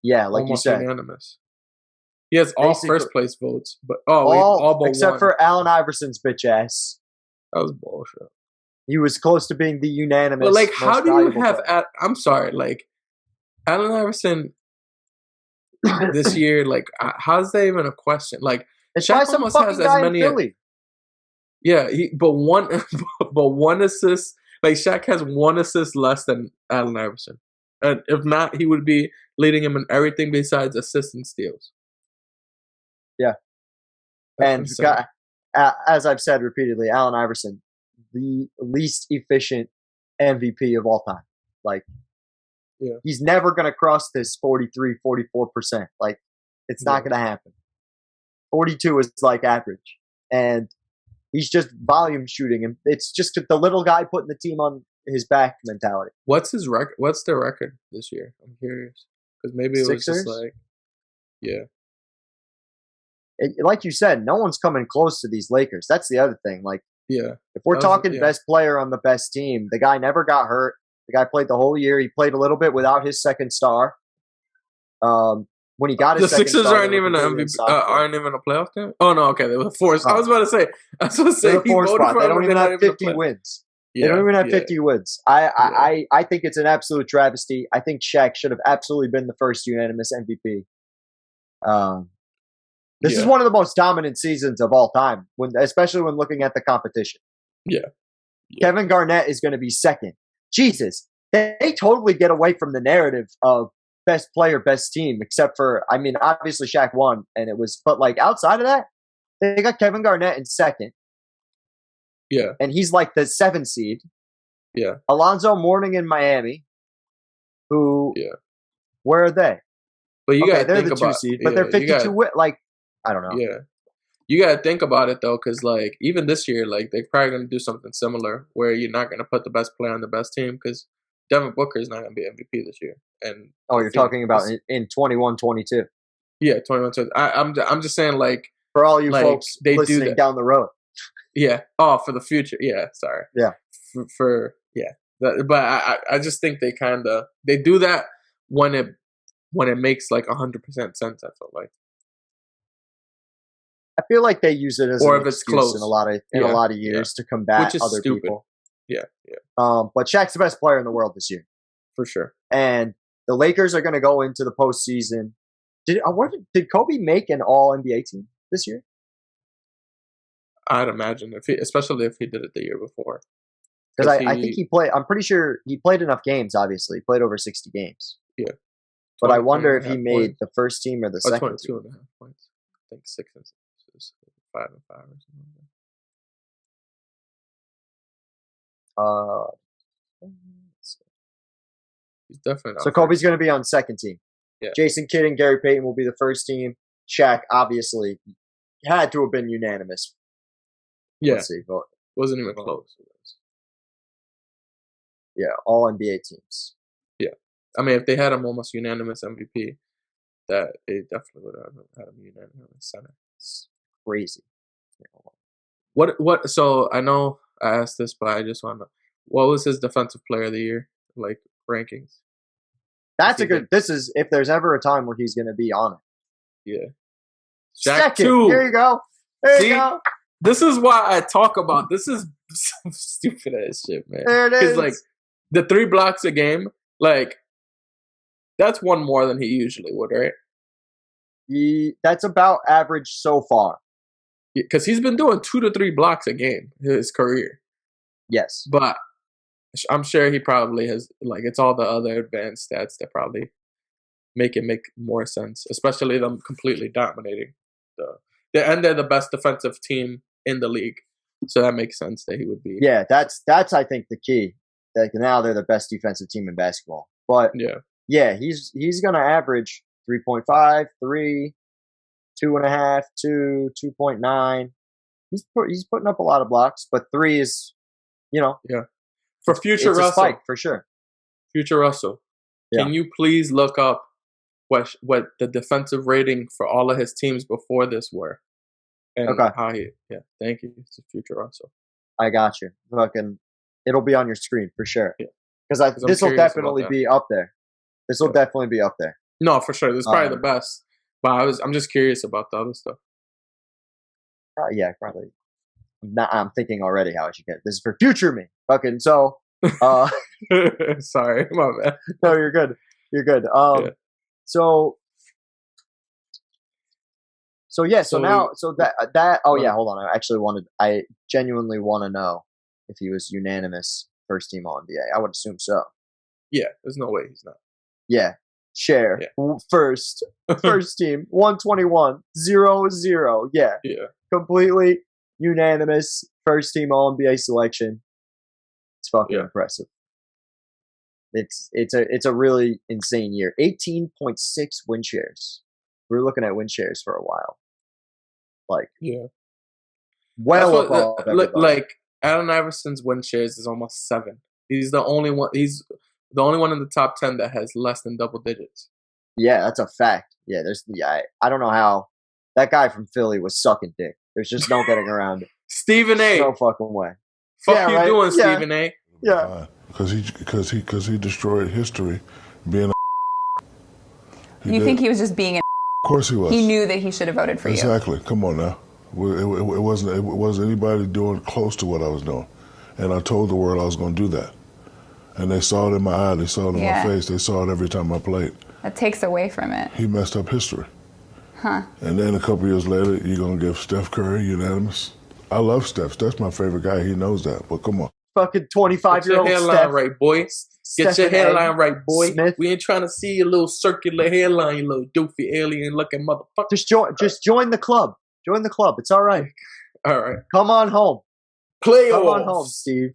Yeah, like almost you said. Unanimous. He has all first place votes, but all but except one. for Allen Iverson's bitch ass. That was bullshit. He was close to being the unanimous. But like, how do you have? player. I'm sorry, like Allen Iverson this year. Like, how's that even a question? Like, it's Shaq almost has as many. Yeah, but one assist. Like, Shaq has 1 assist less than Allen Iverson, and if not, he would be leading him in everything besides assists and steals. Yeah, That's and as I've said repeatedly, Allen Iverson, the least efficient MVP of all time. Like, he's never going to cross this 43, 44%. Like, it's not going to happen. 42 is like average. And he's just volume shooting. And it's just the little guy putting the team on his back mentality. What's his record? What's their record this year? I'm curious. Because maybe it was just like, like you said, no one's coming close to these Lakers. That's the other thing. Like, if we're talking best player on the best team, the guy never got hurt. The guy played the whole year. He played a little bit without his second star. When he got his second Sixers star, aren't even an MVP, aren't even a playoff team. Oh no, okay, they were 4. I was about to say, they're a 4 spot. They don't even have 50 wins. They don't even have 50 wins. I think it's an absolute travesty. I think Shaq should have absolutely been the first unanimous MVP. This is one of the most dominant seasons of all time, especially when looking at the competition. Yeah. Kevin Garnett is going to be second. Jesus, they totally get away from the narrative of best player, best team, except for, I mean, obviously Shaq won, but like outside of that, they got Kevin Garnett in second. Yeah. And he's like the 7th seed. Yeah. Alonzo Mourning in Miami, where are they? But you gotta they're think the 2 about, seed, but they're 52 like, I don't know. Yeah. You got to think about it, though, because, like, even this year, like, they're probably going to do something similar where you're not going to put the best player on the best team because Devin Booker is not going to be MVP this year. And you're talking about in 21-22. Yeah, 21-22. I'm just saying, like, for all you folks listening down the road. Yeah. Oh, for the future. Yeah, sorry. Yeah. But I just think they do that when it makes, like, 100% sense, I feel like. I feel like they use it as or an if it's excuse close. in a lot of years to combat which is other stupid. people. Yeah. But Shaq's the best player in the world this year, for sure. And the Lakers are going to go into the postseason. Did Kobe make an All NBA team this year? I'd imagine especially if he did it the year before. Because I think he played. I'm pretty sure he played enough games. Obviously, he played over 60 games. Yeah. But I wonder if he made the first team or the second 22 team. 22.5 points. I think 6 and 6. 5 and 5 or something like that. He's definitely. So Kobe's going to be on second team. Yeah. Jason Kidd and Gary Payton will be the first team. Shaq obviously had to have been unanimous. Yeah. Let's see, wasn't even close. Yeah, all NBA teams. Yeah, I mean, if they had him almost unanimous MVP, that it definitely would have had him unanimous center. It's crazy. What? So I know I asked this, but I just want to know, what was his defensive player of the year like rankings? That's a good. This is if there's ever a time where he's going to be on it. Yeah. Second. Here you go. There See? you go. This is why I talk about this is some stupid ass shit, man. There it is. Because like the 3 blocks a game, like that's one more than he usually would, right? That's about average so far. Because he's been doing 2 to 3 blocks a game his career. Yes. But I'm sure he probably has, like, it's all the other advanced stats that probably make it make more sense, especially them completely dominating. And they're the best defensive team in the league. So that makes sense that he would be. Yeah, that's I think the key. Like now they're the best defensive team in basketball. But yeah, he's gonna average 3.5, 3, 2.5, 2, 2.9. He's putting up a lot of blocks, but 3 is, For future it's Russell, a spike for sure. Future Russell, can you please look up what the defensive rating for all of his teams before this were? And how thank you, it's Future Russell. I got you. Fucking, it'll be on your screen for sure. Because this will definitely be up there. This will definitely be up there. No, for sure. This is probably the best. But I'm just curious about the other stuff. Yeah, probably. I'm thinking already how I should get it. This is for future me. Fucking so. Sorry, my bad. No, you're good. You're good. So that. Oh yeah, hold on. I genuinely want to know if he was unanimous first team All NBA. I would assume so. Yeah, there's no way he's not. Yeah. Share first team 121-0-0. Yeah. Completely unanimous first team All NBA selection. It's fucking impressive. It's a really insane year. 18.6 win shares. We were looking at win shares for a while. Well above everybody. Like Allen Iverson's win shares is almost 7. He's the only one. He's the only one in the top 10 that has less than double digits. Yeah, that's a fact. Yeah, I don't know how that guy from Philly was sucking dick. There's just no getting around it. Stephen A. No fucking way. Fuck you doing, Stephen A. Yeah. Because he destroyed history being You think he was just being Of course he was. He knew that he should have voted for you. Exactly. Come on now. It wasn't anybody doing close to what I was doing. And I told the world I was going to do that. And they saw it in my eye. They saw it in my face. They saw it every time I played. That takes away from it. He messed up history. Huh. And then a couple years later, you're going to give Steph Curry unanimous. I love Steph. Steph's my favorite guy. He knows that. But come on. Fucking 25-year-old Get your hairline Steph. right, boy. Get your hairline right, boy. Smith. We ain't trying to see your little circular hairline, you little doofy alien-looking motherfucker. Just join the club. Join the club. It's all right. All right. Come on home. Playoffs. Come on home, Steve.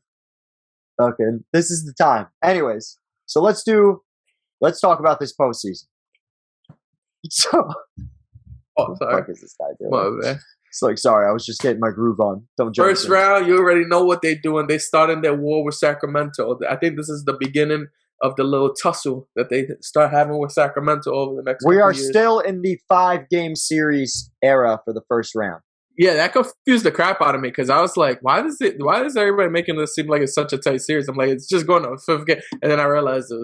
Okay, this is the time. Anyways, so let's talk about this postseason. So, sorry. What the fuck is this guy doing? My bad. It's like, sorry, I was just getting my groove on. Don't jump First round, you already know what they're doing. They started their war with Sacramento. I think this is the beginning of the little tussle that they start having with Sacramento over the next. We are years. still in the 5-game series era for the first round. Yeah, that confused the crap out of me because I was like, why is everybody making this seem like it's such a tight series? I'm like, it's just going to a 5th game. And then I realized it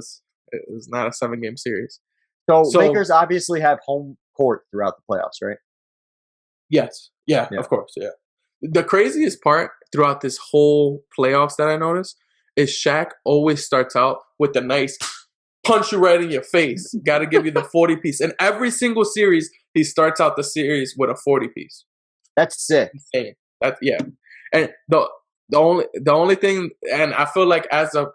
was not a 7-game series. So Lakers obviously have home court throughout the playoffs, right? Yes. Yeah, of course. Yeah. The craziest part throughout this whole playoffs that I noticed is Shaq always starts out with the nice punch you right in your face. Got to give you the 40-piece. In every single series, he starts out the series with a 40-piece. That's sick. Insane. And the only thing, and I feel like as a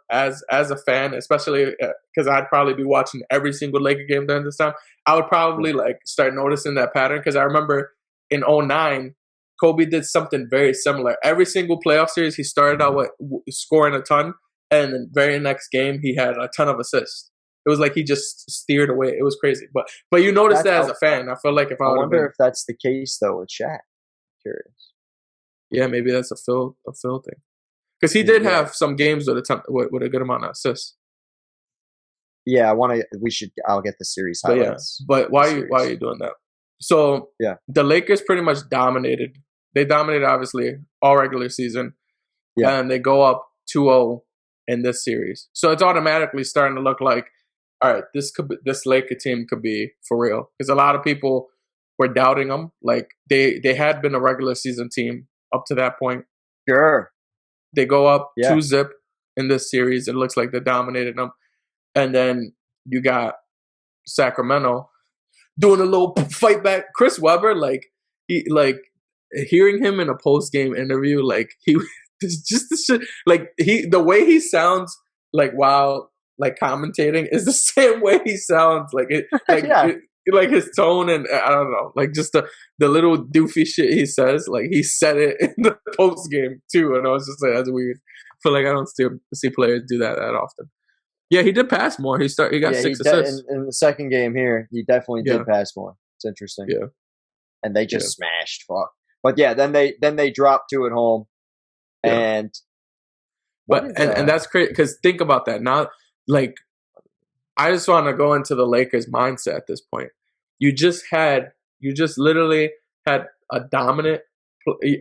fan, especially because I'd probably be watching every single Laker game during this time, I would probably start noticing that pattern because I remember in 2009, Kobe did something very similar. Every single playoff series, he started out with scoring a ton, and the very next game, he had a ton of assists. It was like he just steered away. It was crazy. But you notice that as a fan. I feel like if I wonder if that's the case though with Shaq. Curious. Yeah, maybe that's a Phil thing. Because he did have some games with a good amount of assists. Yeah, I'll get the series highlights. But why are you doing that? So the Lakers pretty much dominated. They dominated obviously all regular season. Yeah. And they go up 2-0 in this series. So it's automatically starting to look like, all right, this Laker team could be for real. Because a lot of people were doubting them. Like they had been a regular season team up to that point. Sure. They go up 2-0 in this series. It looks like they dominated them. And then you got Sacramento doing a little fight back. Chris Webber, hearing him in a post game interview, like he just the shit, like the way he sounds like while like commentating is the same way he sounds like it, like his tone, and I don't know, like just the little doofy shit he says, like he said it in the post game too, and I was just like, that's weird. I feel like I don't see players do that often. Yeah, he did pass more. He got 6 assists in the second game here. He definitely did pass more. It's interesting. Yeah, and they just smashed. Fuck. But yeah, then they dropped 2 at home, and and that's crazy because think about that now. Like, I just want to go into the Lakers' mindset at this point. You just literally had a dominant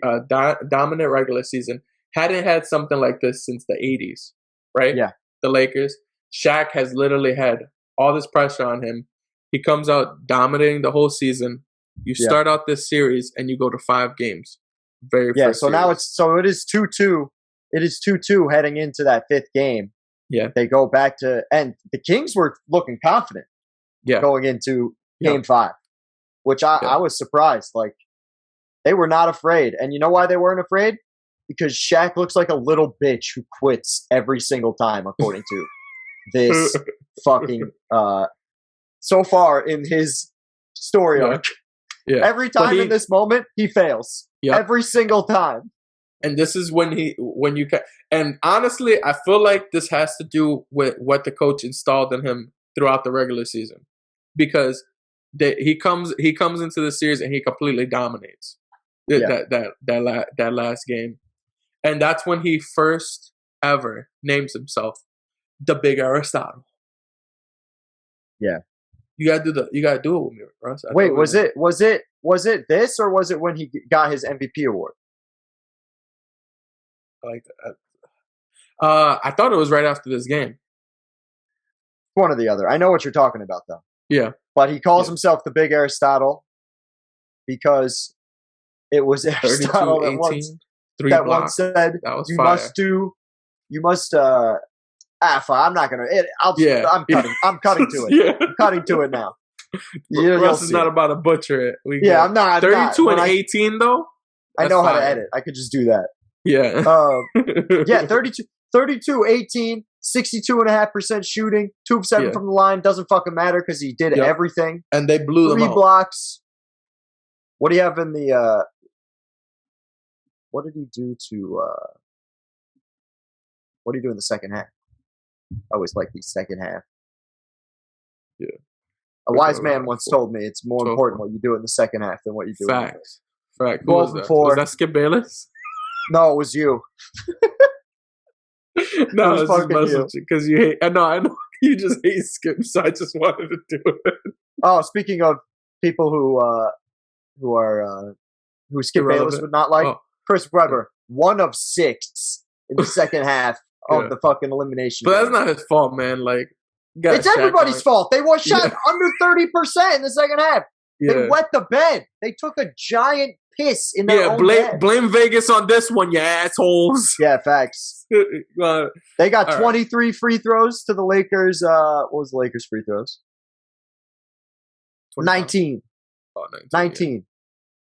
regular season. Hadn't had something like this since the 80s, right? Yeah. The Lakers. Shaq has literally had all this pressure on him. He comes out dominating the whole season. You start out this series and you go to 5 games. First so series. now it is 2-2. It is 2-2 heading into that 5th game. Yeah. They go back to, and the Kings were looking confident going into game 5, which I was surprised. Like, they were not afraid. And you know why they weren't afraid? Because Shaq looks like a little bitch who quits every single time, according to this fucking, so far in his story arc. Yeah. Every time in this moment, he fails. Yep. Every single time. And this is and honestly, I feel like this has to do with what the coach installed in him throughout the regular season, because he comes into the series and he completely dominates that last game, and that's when he first ever names himself the Big Aristotle. Yeah, you gotta do it with me, Russ. Wait, was it this, or was it when he got his MVP award? Like I thought it was right after this game. One or the other. I know what you're talking about, though. Yeah. But he calls himself the Big Aristotle because it was Aristotle that once said, "You must." I'm not gonna. I'm cutting to it. I'm cutting to it now. Russ is not about to butcher it. I'm not. 32 and 18 though. I know how to edit. I could just do that. Yeah. 32, 18, 62.5% shooting, 2 of 7 from the line. Doesn't fucking matter because he did everything. And they blew them out. 3 blocks. What do you have in the? What did he do to? What do you do in the second half? I always like the second half. Yeah. A wise man once told me it's more important what you do in the second half than what you do. Facts. Fact. Who was that? Was that Skip Bayless? No, it was you. No, it's just messaging because you hate. I know you just hate Skip, so I just wanted to do it. Oh, speaking of people who Skip Bayless would not like, Chris Webber, 1 of 6 in the second half of the fucking elimination. But that's not his fault, man. Like, it's everybody's fault. They shot under 30% in the second half. Yeah. They wet the bed. They took a giant piss in their own bed. Blame Vegas on this one, you assholes. Yeah, facts. They got 23 free throws to the Lakers. What was the Lakers' free throws? 19. Oh, 19. Yeah.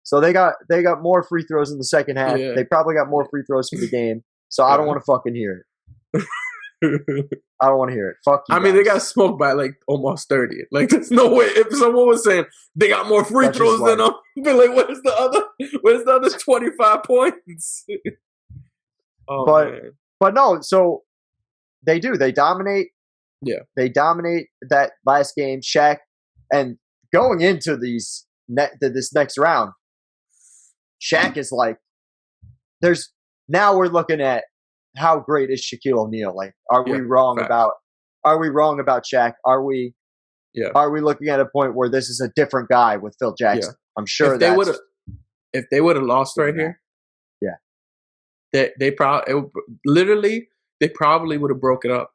So they got more free throws in the second half. Yeah. They probably got more free throws for the game. So I don't want to fucking hear it. I don't want to hear it. Fuck you. I mean, they got smoked by like almost 30. Like, there's no way. If someone was saying they got more free throws than them, be like, where's the other 25 points? But no. So they do. They dominate. Yeah. They dominate that last game. Shaq, and going into this next round, Shaq is like, now we're looking at how great is Shaquille O'Neal? Like, are we wrong about Shaq? Are we looking at a point where this is a different guy with Phil Jackson? Yeah. I'm sure if they would have lost right here, they probably would have broke it up.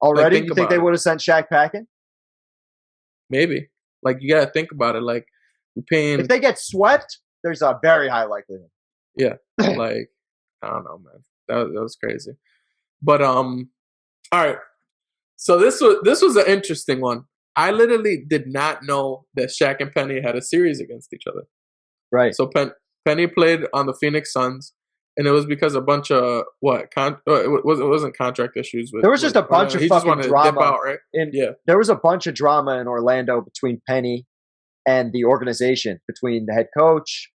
Already, you think they would have sent Shaq packing? Maybe. Like, you gotta think about it. Like, we're paying. If they get swept, there's a very high likelihood. Yeah, like, I don't know, man. That was crazy. But all right. So this was an interesting one. I literally did not know that Shaq and Penny had a series against each other. Right. So Penny played on the Phoenix Suns, and it was because a bunch of it wasn't contract issues. There was just a bunch of fucking drama. Dip out, right? There was a bunch of drama in Orlando between Penny and the organization, between the head coach,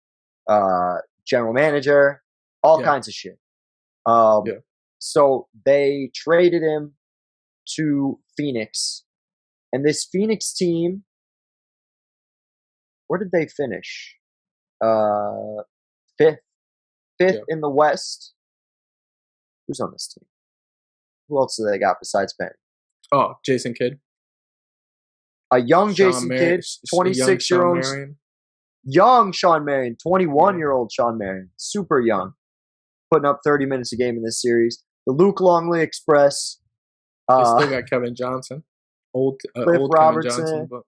general manager, all kinds of shit. So they traded him to Phoenix, and this Phoenix team, where did they finish? Fifth in the West. Who's on this team? Who else do they got besides Penny? Oh, Jason Kidd. A young Jason Kidd, 26-year-old. Young Sean Marion, 21-year-old Sean Marion. Super young. Putting up 30 minutes a game in this series. The Luke Longley Express. They still got Kevin Johnson. Old Robertson. Kevin Johnson.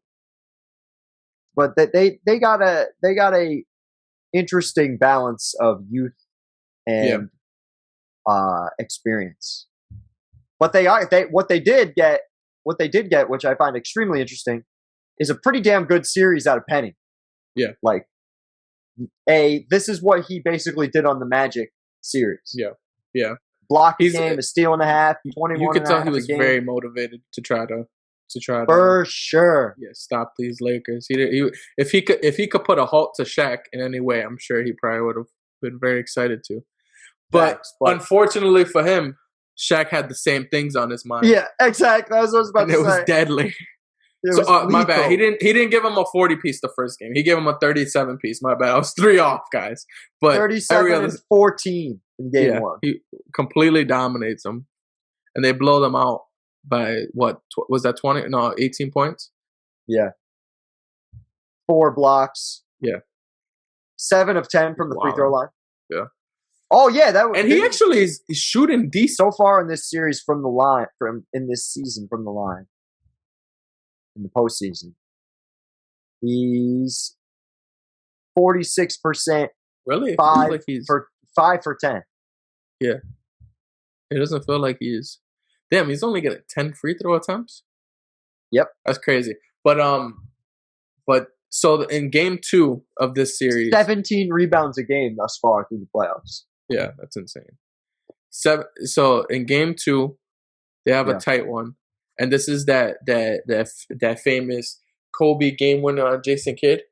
But they got a interesting balance of youth and experience. But what they did get, which I find extremely interesting, is a pretty damn good series out of Penny. Yeah. Like, this is what he basically did on the Magic series. Yeah. Yeah. Block a game, a steal and a half, 21. You could tell he was very motivated to try to for sure. Yeah, stop these Lakers. If he could put a halt to Shaq in any way, I'm sure he probably would have been very excited to. But unfortunately for him, Shaq had the same things on his mind. Yeah, exactly. That's what I was about to say. It was deadly. My bad. He didn't give him a 40-piece the first game. He gave him a 37-piece. My bad. I was 3 off, guys. But 37 and 14 in game one. He completely dominates them, and they blow them out by what was that 20? No, 18 points. Yeah. 4 blocks. Yeah. 7 of 10 from the free throw line. Yeah. Oh yeah, that was. And he actually is shooting decent so far in this series from the line. In this season from the line. In the postseason, he's 46%. Really? 5 for 10. Yeah. It doesn't feel like he's. Damn, he's only getting 10 free throw attempts. Yep, that's crazy. But so in game 2 of this series, 17 rebounds a game thus far through the playoffs. Yeah, that's insane. So in game 2, they have a tight one, and this is that famous Kobe game winner on Jason Kidd.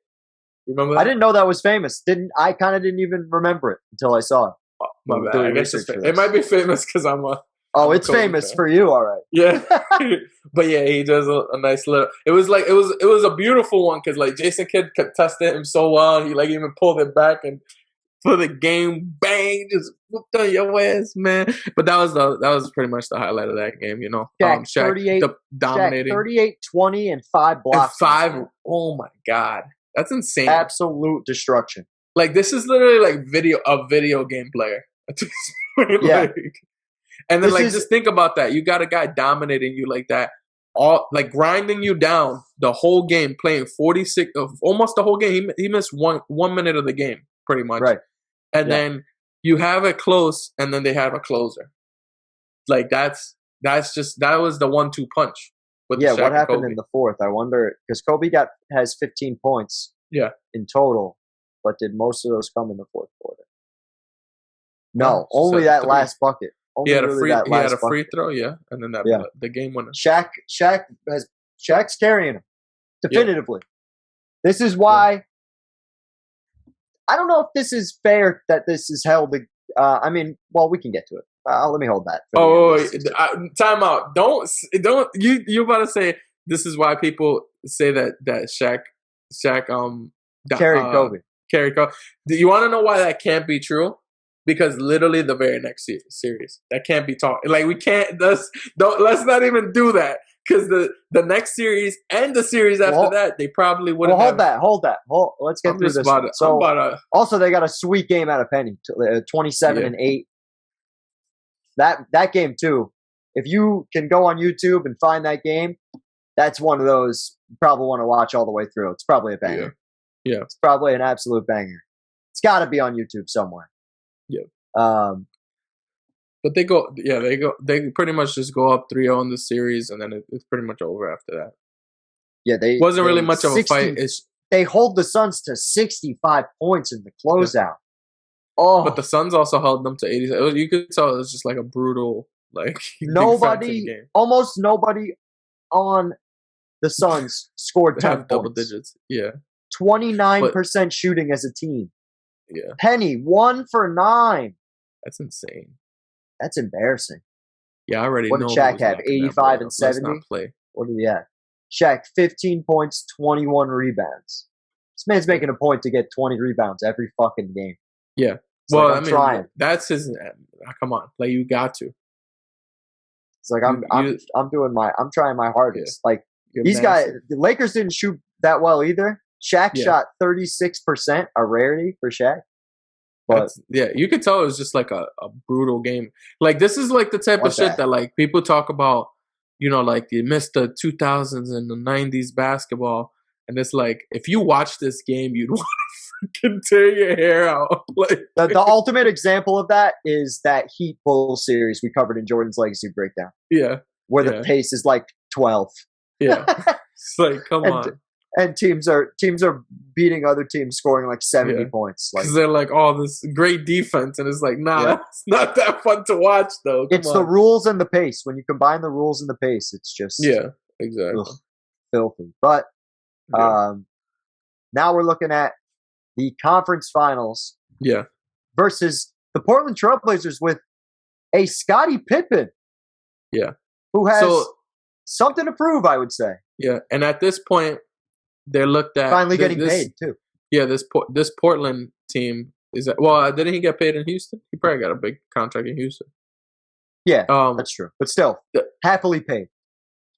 Remember that? I didn't know that was famous. I kind of didn't even remember it until I saw it. Oh, my bad. I guess it might be famous because I'm a. It's famous for you, all right. Yeah, but yeah, he does a nice little. It was a beautiful one because like Jason Kidd contested him so well. He like even pulled it back and for the game, bang, just whooped on your ass, man. But that was pretty much the highlight of that game, you know. Shaq, Shaq dominating, 38, 20, and 5 blocks. And 5. Oh my god, that's insane! Absolute destruction. Like this is literally like a video game player. Yeah. And then just think about that. You got a guy dominating you like that, all like grinding you down the whole game, playing 46, almost the whole game. He missed 1 minute of the game, pretty much. Right. And then you have it close, and then they have a closer. Like that was the 1-2 punch. With what happened in the fourth? I wonder because Kobe has 15 points. Yeah. In total, but did most of those come in the fourth quarter? No, only that last bucket. He had a free throw, and then the game winner. Shaq's carrying him definitively. Yeah. This is why I don't know if this is fair that this is held. We can get to it. Let me hold that. Time out. Don't you about to say this is why people say that Shaq carried Kobe. Carried Kobe. Do you want to know why that can't be true? Because literally the very next series that can't be taught. Like we can't. Let's not even do that because the next series and the series after that they probably wouldn't. Hold that. Let's get through this. Also, they got a sweet game out of Penny, 27 and 8. That game too. If you can go on YouTube and find that game, that's one of those you probably want to watch all the way through. It's probably a banger. Yeah. It's probably an absolute banger. It's got to be on YouTube somewhere. Yeah. But they pretty much just go up 3-0 in the series, and then it's pretty much over after that. Yeah, wasn't really much of a fight. They hold the Suns to 65 points in the closeout. Yeah. Oh, but the Suns also held them to 80. You could tell it was just like a brutal, like almost nobody on the Suns scored 10 points. Double digits. Yeah, 29% shooting as a team. Yeah, Penny 1 for 9. That's insane. That's embarrassing. Yeah, I already know. What did Shaq have? 85 and 70. What did he have? Shaq 15 points, 21 rebounds. This man's making a point to get 20 rebounds every fucking game. Yeah. Well, like, I'm trying. That's his. Come on, like you got to. It's like I'm trying my hardest. Yeah. Like these guys, the Lakers didn't shoot that well either. Shaq shot 36%, a rarity for Shaq. But you could tell it was just like a brutal game. Like this is like the type of shit that like people talk about. You know, like you missed the 2000s and the 90s basketball, and it's like if you watch this game, you'd want to freaking tear your hair out. Like the ultimate example of that is that Heat Bulls series we covered in Jordan's Legacy Breakdown. Yeah, where the pace is like 12. Yeah, it's like come on. And teams are beating other teams, scoring like 70 points. Because they're like, oh, this great defense, and it's like, nah, it's not that fun to watch though. It's the rules and the pace. When you combine the rules and the pace, it's just exactly filthy. But now we're looking at the conference finals. Yeah, versus the Portland Trailblazers with a Scottie Pippen. Yeah, who has something to prove, I would say. Yeah, and at this point. They're looked at finally getting paid too. Yeah, this Portland team is didn't he get paid in Houston? He probably got a big contract in Houston. Yeah, that's true. But still, happily paid.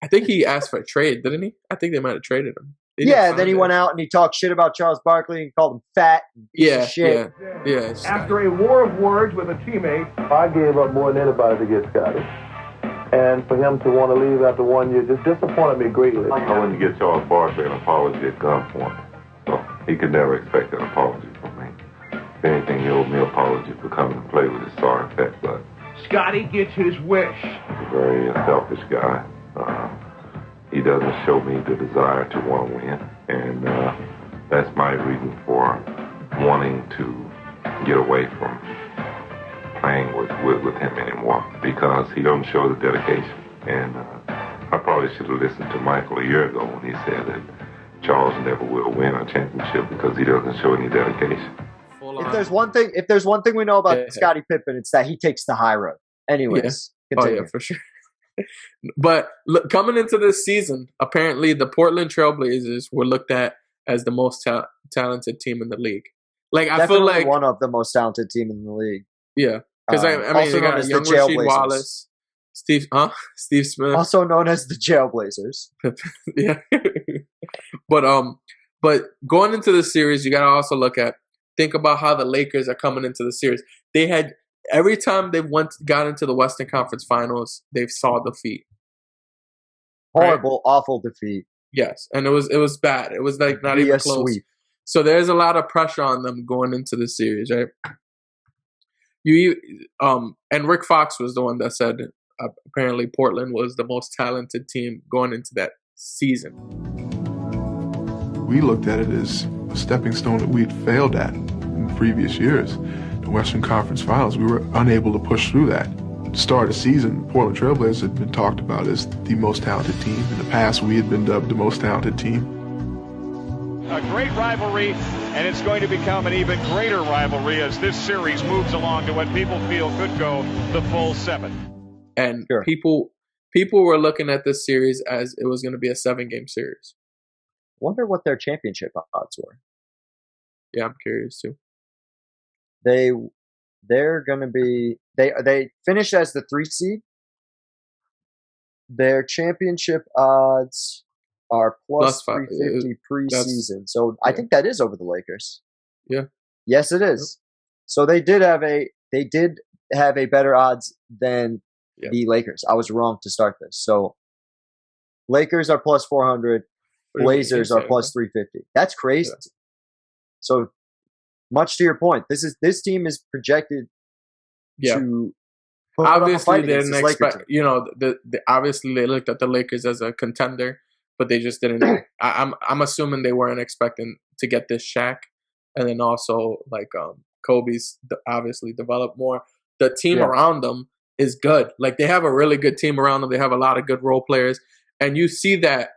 I think he asked for a trade, didn't he? I think they might have traded him. Then he went out and he talked shit about Charles Barkley and called him fat. And shit. Yeah. After a war of words with a teammate, I gave up more than anybody to get Scottie. And for him to want to leave after 1 year just disappointed me greatly. I wouldn't give Charles Barkley an apology at gunpoint. So he could never expect an apology from me. If anything, he owed me an apology for coming to play with his sorry pet butt. Scottie gets his wish. He's a very selfish guy. He doesn't show me the desire to want to win. And that's my reason for wanting to get away from playing with him anymore, because he doesn't show the dedication. And I probably should have listened to Michael a year ago when he said that Charles never will win a championship because he doesn't show any dedication. If there's one thing we know about Scottie Pippen, it's that he takes the high road. Anyways, for sure. But look, coming into this season, apparently the Portland Trailblazers were looked at as the most talented team in the league. Like I feel like one of the most talented team in the league. Yeah, because I mean, you got young Rasheed Wallace, Steve Smith, also known as the Jailblazers. Yeah, but going into the series, you got to also think about how the Lakers are coming into the series. They had every time they got into the Western Conference Finals, they've saw defeat. Horrible, awful defeat. Yes, and it was bad. It was like not even close. Sweep. So there's a lot of pressure on them going into the series, right? And Rick Fox was the one that said apparently Portland was the most talented team going into that season. We looked at it as a stepping stone that we'd failed at in previous years. The Western Conference Finals, we were unable to push through that. To start the season, Portland Trailblazers had been talked about as the most talented team. In the past, we had been dubbed the most talented team. A great rivalry, and it's going to become an even greater rivalry as this series moves along to what people feel could go the full 7. And people were looking at this series as it was going to be a 7-game series. Wonder what their championship odds were. Yeah, I'm curious too. They're going to be they finished as the 3 seed. Their championship odds are plus 350 preseason. So I think that is over the Lakers. Yeah. Yes, it is. So they did have a better odds than the Lakers. I was wrong to start this. So Lakers are plus 400. Blazers are plus 350. That's crazy. Yeah. So much to your point, this team is projected to obviously they didn't expect. You know, obviously they looked at the Lakers as a contender, but they just didn't. I'm assuming they weren't expecting to get this Shaq, and then also like Kobe's obviously developed more. The team around them is good. Like they have a really good team around them. They have a lot of good role players, and you see that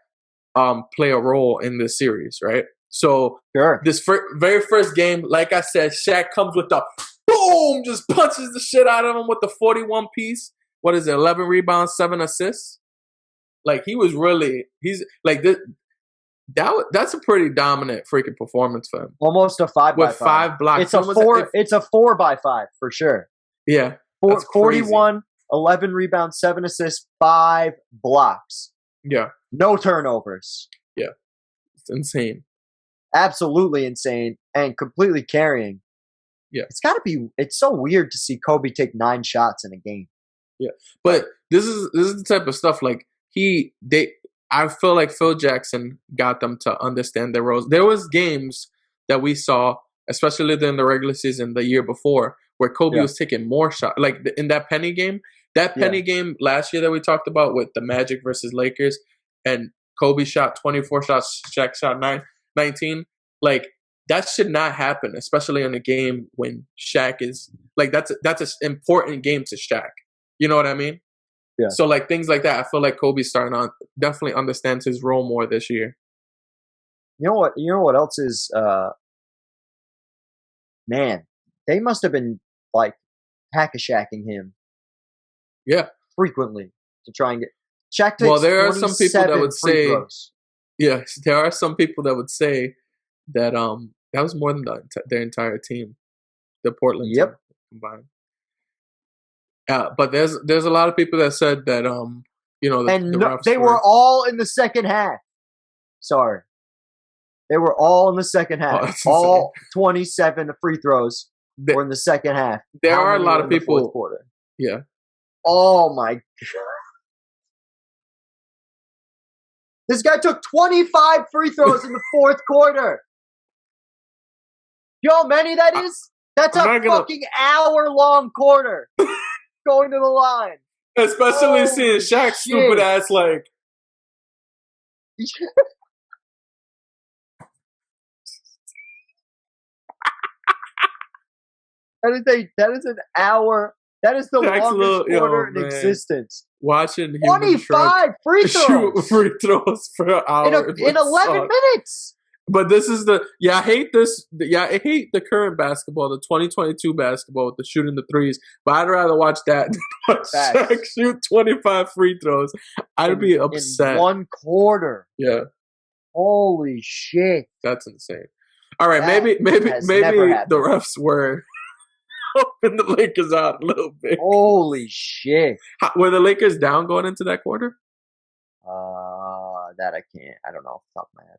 play a role in this series, right? So this very first game, like I said, Shaq comes with the boom, just punches the shit out of him with the 41 piece. What is it? 11 rebounds, 7 assists. Like he's like this. That's a pretty dominant freaking performance for him. Almost a 5 with 5 blocks. It's a 4. It's a 4 by 5 for sure. Yeah, 41, 11 rebounds, 7 assists, 5 blocks. Yeah. No turnovers. Yeah. It's insane. Absolutely insane and completely carrying. Yeah. It's so weird to see Kobe take 9 shots in a game. Yeah. But this is the type of stuff like I feel like Phil Jackson got them to understand their roles. There was games that we saw, especially during the regular season the year before, where Kobe was taking more shots. Like in that Penny game, game last year that we talked about with the Magic versus Lakers, and Kobe shot 24 shots, Shaq shot 19. Like that should not happen, especially in a game when Shaq is like that's an important game to Shaq. You know what I mean? Yeah. So like things like that, I feel like Kobe's starting to definitely understands his role more this year. You know what else is man, they must have been like hack-a-shacking him. Yeah. Frequently to try and get Shaq takes. Well, there are some people that would say throws. Yes, there are some people that would say that that was more than their entire team, the Portland team combined. But there's a lot of people that said that you know they were all in the second half. Sorry, they were all in the second half. All 27 free throws were in the second half. There are a lot of people. Yeah. Oh my god! This guy took 25 free throws in the fourth quarter. You know how many that is? That's a fucking hour-long quarter going to the line. Especially seeing Shaq stupid ass like. That is an hour. That is the longest quarter in existence. Watching 25 free throws. Shoot free throws for an hour in 11 minutes. But this is I hate this. I hate the current basketball, the 2022 basketball with the shooting the threes. But I'd rather watch that than watch Shaq shoot 25 free throws. I'd be upset. In one quarter. Yeah. Holy shit. That's insane. All right, maybe the refs were helping the Lakers out a little bit. Holy shit. Were the Lakers down going into that quarter? That I can't. I don't know off the top of my head.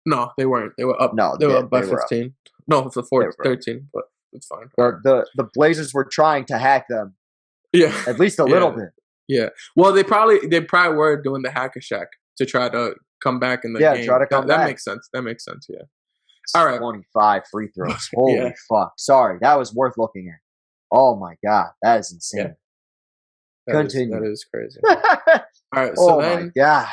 No, they weren't. They were up. No, they were up by 15. No, it's 13, but it's fine. The Blazers were trying to hack them. Yeah, at least a little bit. Yeah. Well, they probably were doing the hack-a-shack to try to come back in the game. Yeah, try to come back. That makes sense. That makes sense. Yeah. All right. 25 free throws. Holy fuck! Sorry, that was worth looking at. Oh my god, that is insane. Yeah. Continue. That is crazy. All right. So my god.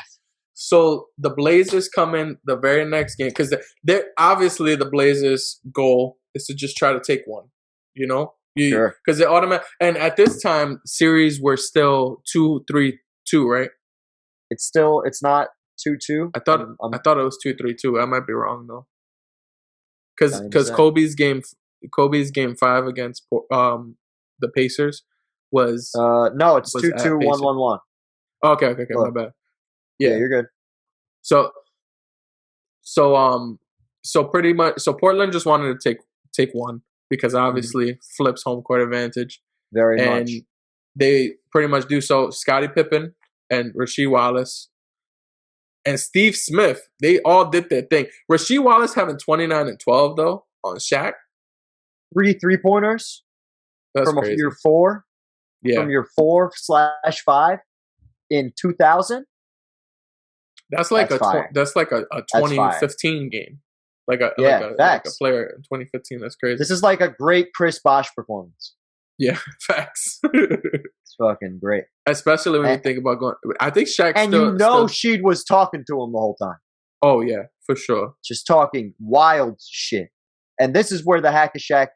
So the Blazers come in the very next game because they're obviously the Blazers' goal is to just try to take one. You know, sure. Because they automatic. And at this time, series were still 2-3-2, right? It's not 2-2. I thought it was 2-3-2. I might be wrong though. Because Kobe's game 5 against the Pacers was no, it's 2-2, 1-1-1. Okay, my bad. Yeah, you're good. So pretty much, Portland just wanted to take one because obviously flips home court advantage. Very much. And they pretty much do so. Scottie Pippen and Rasheed Wallace and Steve Smith, they all did their thing. Rasheed Wallace having 29 and 12 though on Shaq. 3 3-pointers from crazy. Your 4. Yeah. From your 4/5 in 2000. That's like That's a 2015 game. Like a player in 2015. That's crazy. This is like a great Chris Bosh performance. Yeah, facts. It's fucking great. Especially when you think about going. I think Shaq and Sheed was talking to him the whole time. Oh yeah, for sure. Just talking wild shit. And this is where the hack of Shaq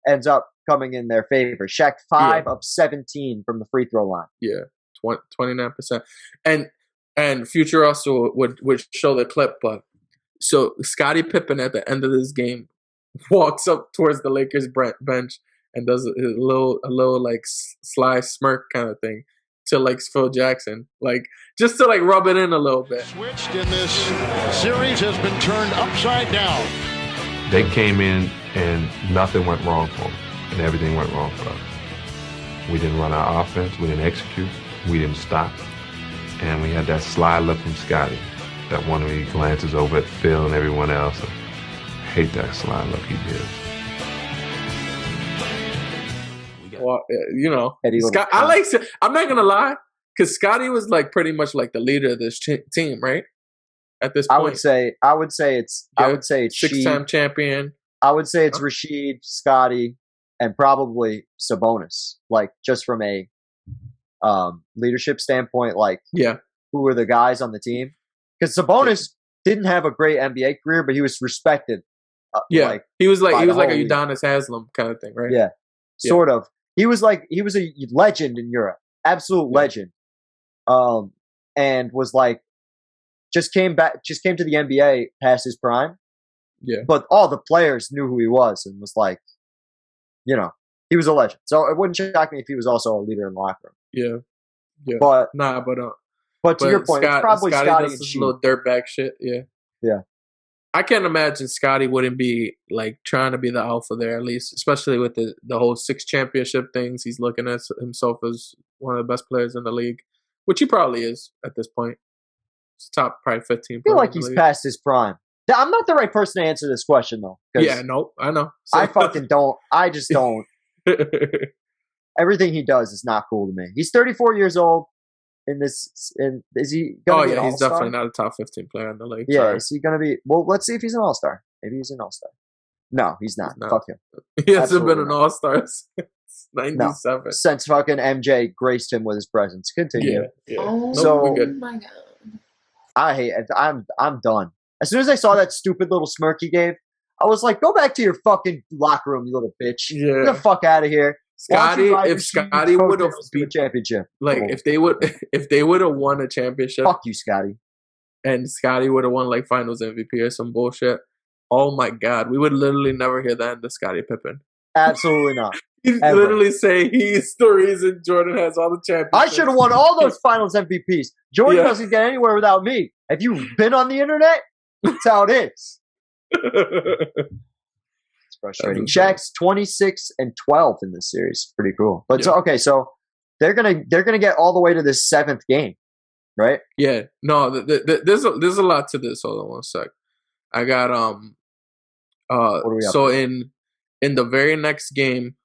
ends up coming in their favor. Shaq 5 of 17 from the free throw line. Yeah, 29%. And Future also would show the clip, but so Scottie Pippen at the end of this game walks up towards the Lakers bench and does a little like sly smirk kind of thing to like Phil Jackson, like just to like rub it in a little bit. Switched in this series has been turned upside down. They came in and nothing went wrong for them, and everything went wrong for us. We didn't run our offense, we didn't execute, we didn't stop, and we had that sly look from Scottie. That one where he glances over at Phil and everyone else. I hate that sly look he gives. Well, you know, Scott, I'm not gonna lie, because Scottie was like pretty much like the leader of this team, right? At this point, I would say it's 6-time champion. I would say it's Rasheed, Scottie, and probably Sabonis. Like just from a leadership standpoint, like who were the guys on the team? Because Sabonis didn't have a great NBA career, but he was respected. He was like a Udonis Haslem kind of thing, right? Yeah, sort of. He was a legend in Europe, absolute legend, and was like just came to the NBA past his prime. Yeah, but all the players knew who he was and was like, you know, he was a legend. So it wouldn't shock me if he was also a leader in the locker room. Yeah. But to your point, it's probably Scottie and Sheed. Little dirtbag shit. Yeah. I can't imagine Scottie wouldn't be like trying to be the alpha there, at least, especially with the whole 6 championship things. He's looking at himself as one of the best players in the league, which he probably is at this point. He's top probably 15. I feel like he's past his prime. I'm not the right person to answer this question though. Yeah, no, I know. So. I fucking don't. I just don't. Everything he does is not cool to me. He's 34 years old. Is he? He's definitely not a top 15 player in the league. Yeah, is he gonna be? Well, let's see if he's an all-star. Maybe he's an all-star. No, he's not. Fuck him. He hasn't been an all-star since '97. No, since fucking MJ graced him with his presence. Continue. Yeah. Oh my god. I hate it. I'm done. As soon as I saw that stupid little smirk he gave, I was like, "Go back to your fucking locker room, you little bitch. Get the fuck out of here." Scottie, if Scottie would have beat a championship, like if they would have won a championship, fuck you, Scottie. And Scottie would have won like Finals MVP or some bullshit. Oh my god, we would literally never hear the end of Scottie Pippen. Absolutely not. He'd literally say he's the reason Jordan has all the championships. I should have won all those Finals MVPs. Jordan doesn't get anywhere without me. Have you been on the internet? That's how it is. Frustrating. Shaq's 26 and 12 in this series. Pretty cool. But so they're gonna get all the way to this 7th game, right? Yeah. No, there's a lot to this. Hold on one sec. I got so in the very next game,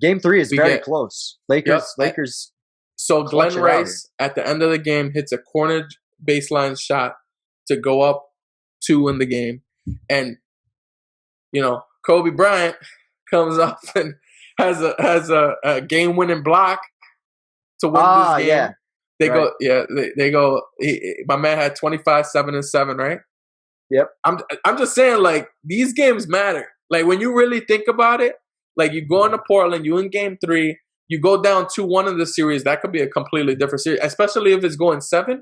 game 3 is very close. Lakers. So Glenn Rice at the end of the game hits a corner baseline shot to go up 2 in the game, and you know. Kobe Bryant comes up and has a game-winning block to win this game. Yeah. They go. My man had 25, 7, and 7, right? Yep. I'm just saying, like, these games matter. Like, when you really think about it, like, you go into Portland, you in game 3, you go down 2-1 in the series, that could be a completely different series, especially if it's going 7.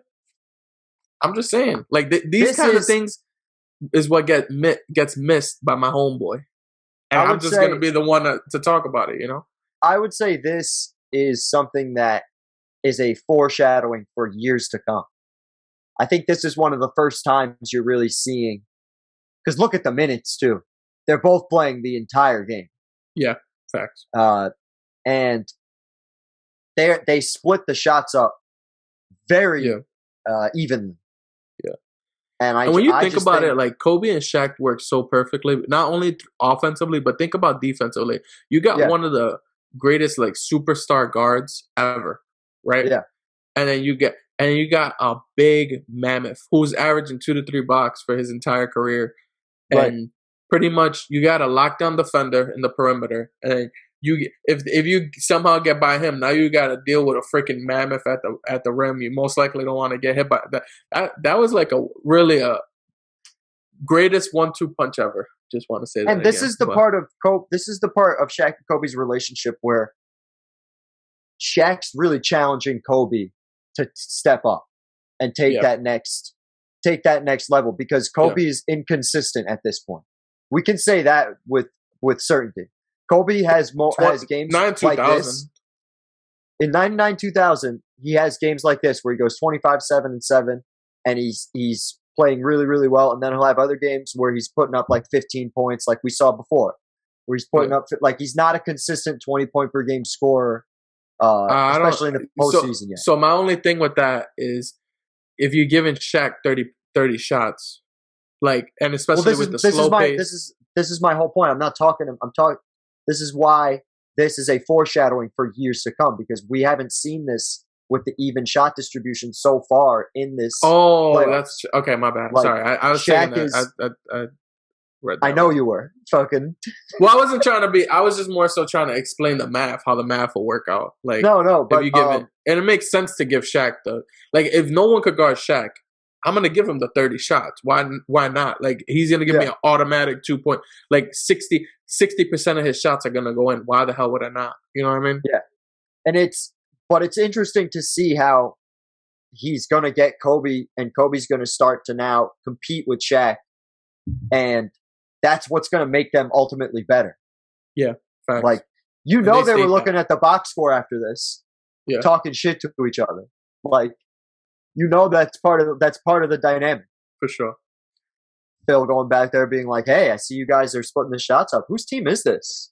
I'm just saying, like, these kind of things is what gets missed by my homeboy. And I'm just going to be the one to talk about it, you know? I would say this is something that is a foreshadowing for years to come. I think this is one of the first times you're really seeing, because look at the minutes too. They're both playing the entire game. Yeah, facts. And they split the shots up very evenly. And when you think about it, like Kobe and Shaq work so perfectly, not only offensively, but think about defensively. You got one of the greatest like superstar guards ever, right? Yeah. And then and you got a big mammoth who's averaging 2 to 3 blocks for his entire career, and pretty much you got a lockdown defender in the perimeter, and if you somehow get by him, now you got to deal with a freaking mammoth at the rim. You most likely don't want to get hit by that. That was like a greatest 1-2 punch ever. Just want to say that. And this is the part of Shaq and Kobe's relationship where Shaq's really challenging Kobe to step up and take that next level, because Kobe is inconsistent at this point. We can say that with certainty. Kobe has games like this. In 99-2000, he has games like this where he goes 25-7-7, and he's playing really, really well. And then he'll have other games where he's putting up like 15 points, like we saw before, where he's putting up like he's not a consistent 20-point per game scorer, especially in the postseason yet. So my only thing with that is if you're giving Shaq 30 shots, like, and especially with the slow pace. This is my whole point. This is why this is a foreshadowing for years to come, because we haven't seen this with the even shot distribution so far in this. Oh, playoff. that's okay. My bad. Like, sorry, I was saying that. I read that. I know you were fucking. Well, I wasn't trying to be. I was just more so trying to explain the math, how the math will work out. Like, no, but if you give it, and it makes sense to give Shaq if no one could guard Shaq, I'm gonna give him the 30 shots. Why not? Like, he's gonna give me an automatic 2-point. Like 60% of his shots are gonna go in. Why the hell would I not? You know what I mean? Yeah, and it's interesting to see how he's gonna get Kobe, and Kobe's gonna start to now compete with Shaq, and that's what's gonna make them ultimately better. Yeah, facts. Like, they were looking at the box score after this, talking shit to each other. Like, that's part of the dynamic for sure. Phil going back there being like, "Hey, I see you guys are splitting the shots up. Whose team is this?"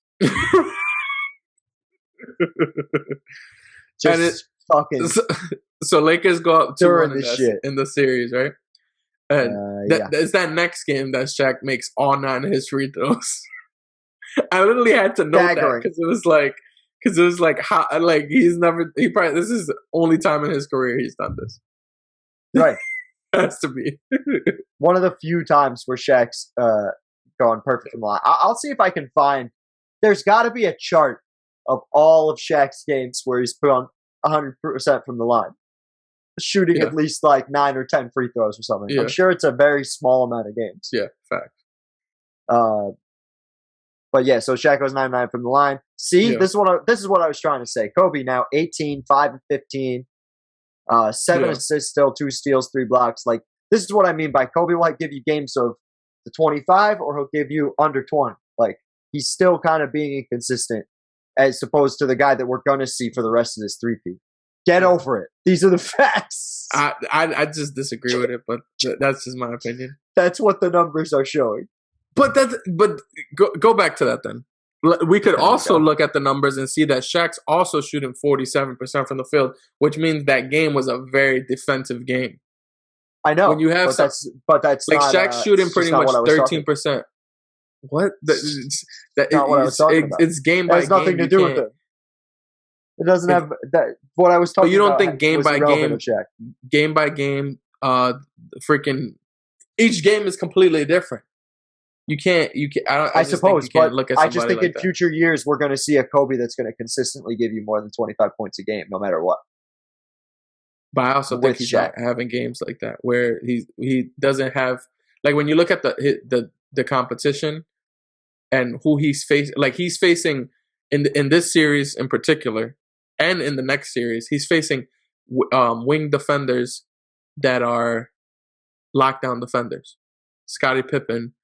So Lakers go up 2-1 in the series, right? And it's that next game that Shaq makes all 9 of his free throws. I literally had to note that because it was like how, like this is the only time in his career he's done this. Right. Has to be one of the few times where Shaq's gone perfect from the line. I'll see if I can find. There's got to be a chart of all of Shaq's games where he's put on 100% from the line, shooting at least like 9 or 10 free throws or something. I'm sure it's a very small amount of games. Yeah, fact. But yeah, so Shaq goes 9-9 from the line. See, this is what I was trying to say. Kobe now 18, 5 and 15. 7 assists still, 2 steals, 3 blocks. Like, this is what I mean by Kobe will give you games of the 25, or he'll give you under 20. Like, he's still kind of being inconsistent as opposed to the guy that we're going to see for the rest of this three-peat. Get over it. These are the facts. I just disagree with it, but that's just my opinion. That's what the numbers are showing. But go back to that then. We could also look at the numbers and see that Shaq's also shooting 47% from the field, which means that game was a very defensive game. I know. When you have but that's like not, Shaq's shooting pretty much 13%. What? That's not what I was talking about. It's game by game. It has nothing to do with it. It doesn't have that. What I was talking about. But you don't think game by game, freaking each game is completely different. You can't. I suppose, but look at I just think like in future years we're going to see a Kobe that's going to consistently give you more than 25 points a game, no matter what. But I also think he's not having games like that where he doesn't have, like, when you look at the competition and who he's facing, like he's facing in this series in particular, and in the next series, he's facing wing defenders that are lockdown defenders. Scottie Pippen.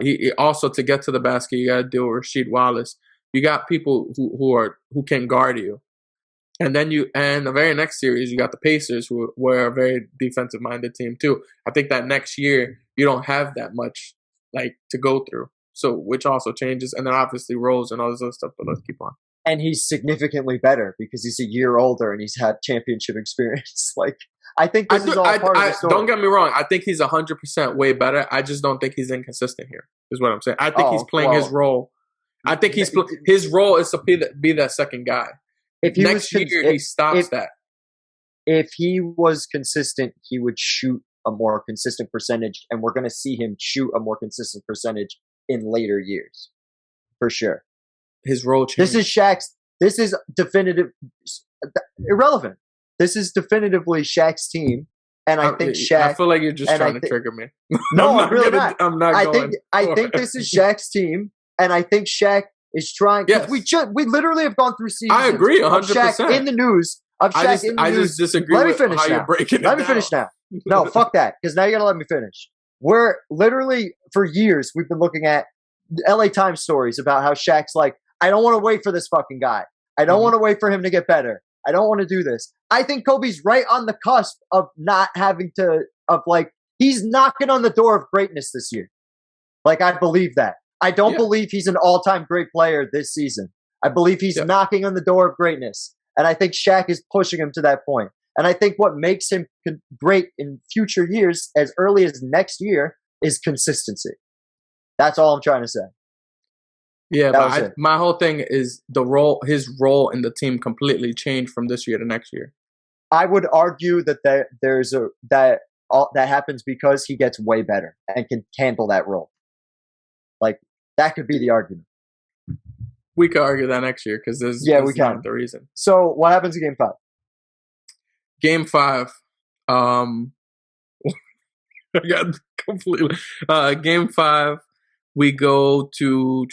He also, to get to the basket, you got to deal with Rasheed Wallace. You got people who can guard you, and then the very next series you got the Pacers, who were a very defensive minded team too. I think that next year you don't have that much like to go through, so which also changes, and then obviously Rose and all this other stuff. But let's keep on. And he's significantly better because he's a year older and he's had championship experience. Like, I think this is all part of the story. Don't get me wrong. I think he's 100% way better. I just don't think he's inconsistent here, is what I'm saying. I think he's playing his role. I think his role is to be that second guy. Next year, he stops that. if he was consistent, he would shoot a more consistent percentage, and we're going to see him shoot a more consistent percentage in later years, for sure. His role changed. This is Shaq's. This is definitive, irrelevant. This is definitively Shaq's team, and I think Shaq. I feel like you're just trying to trigger me. No, I'm really not. I'm not. I think this is Shaq's team, and I think Shaq is trying. Yes. We literally have gone through seasons. I agree, 100%. Shaq in the news. I just disagree with how you're breaking it down. Let me finish now. No, fuck that, because now you gotta let me finish. We're literally, for years, we've been looking at LA Times stories about how Shaq's like, I don't want to wait for this fucking guy. I don't want to wait for him to get better. I don't want to do this. I think Kobe's right on the cusp of not having to, he's knocking on the door of greatness this year. Like, I believe that. I don't believe he's an all-time great player this season. I believe he's knocking on the door of greatness. And I think Shaq is pushing him to that point. And I think what makes him great in future years, as early as next year, is consistency. That's all I'm trying to say. Yeah, but my whole thing is his role in the team completely changed from this year to next year. I would argue that that happens because he gets way better and can handle that role. Like, that could be the argument. We could argue that next year because this is not the reason. So, what happens in Game 5? Game 5, I got completely. Game 5, we go to.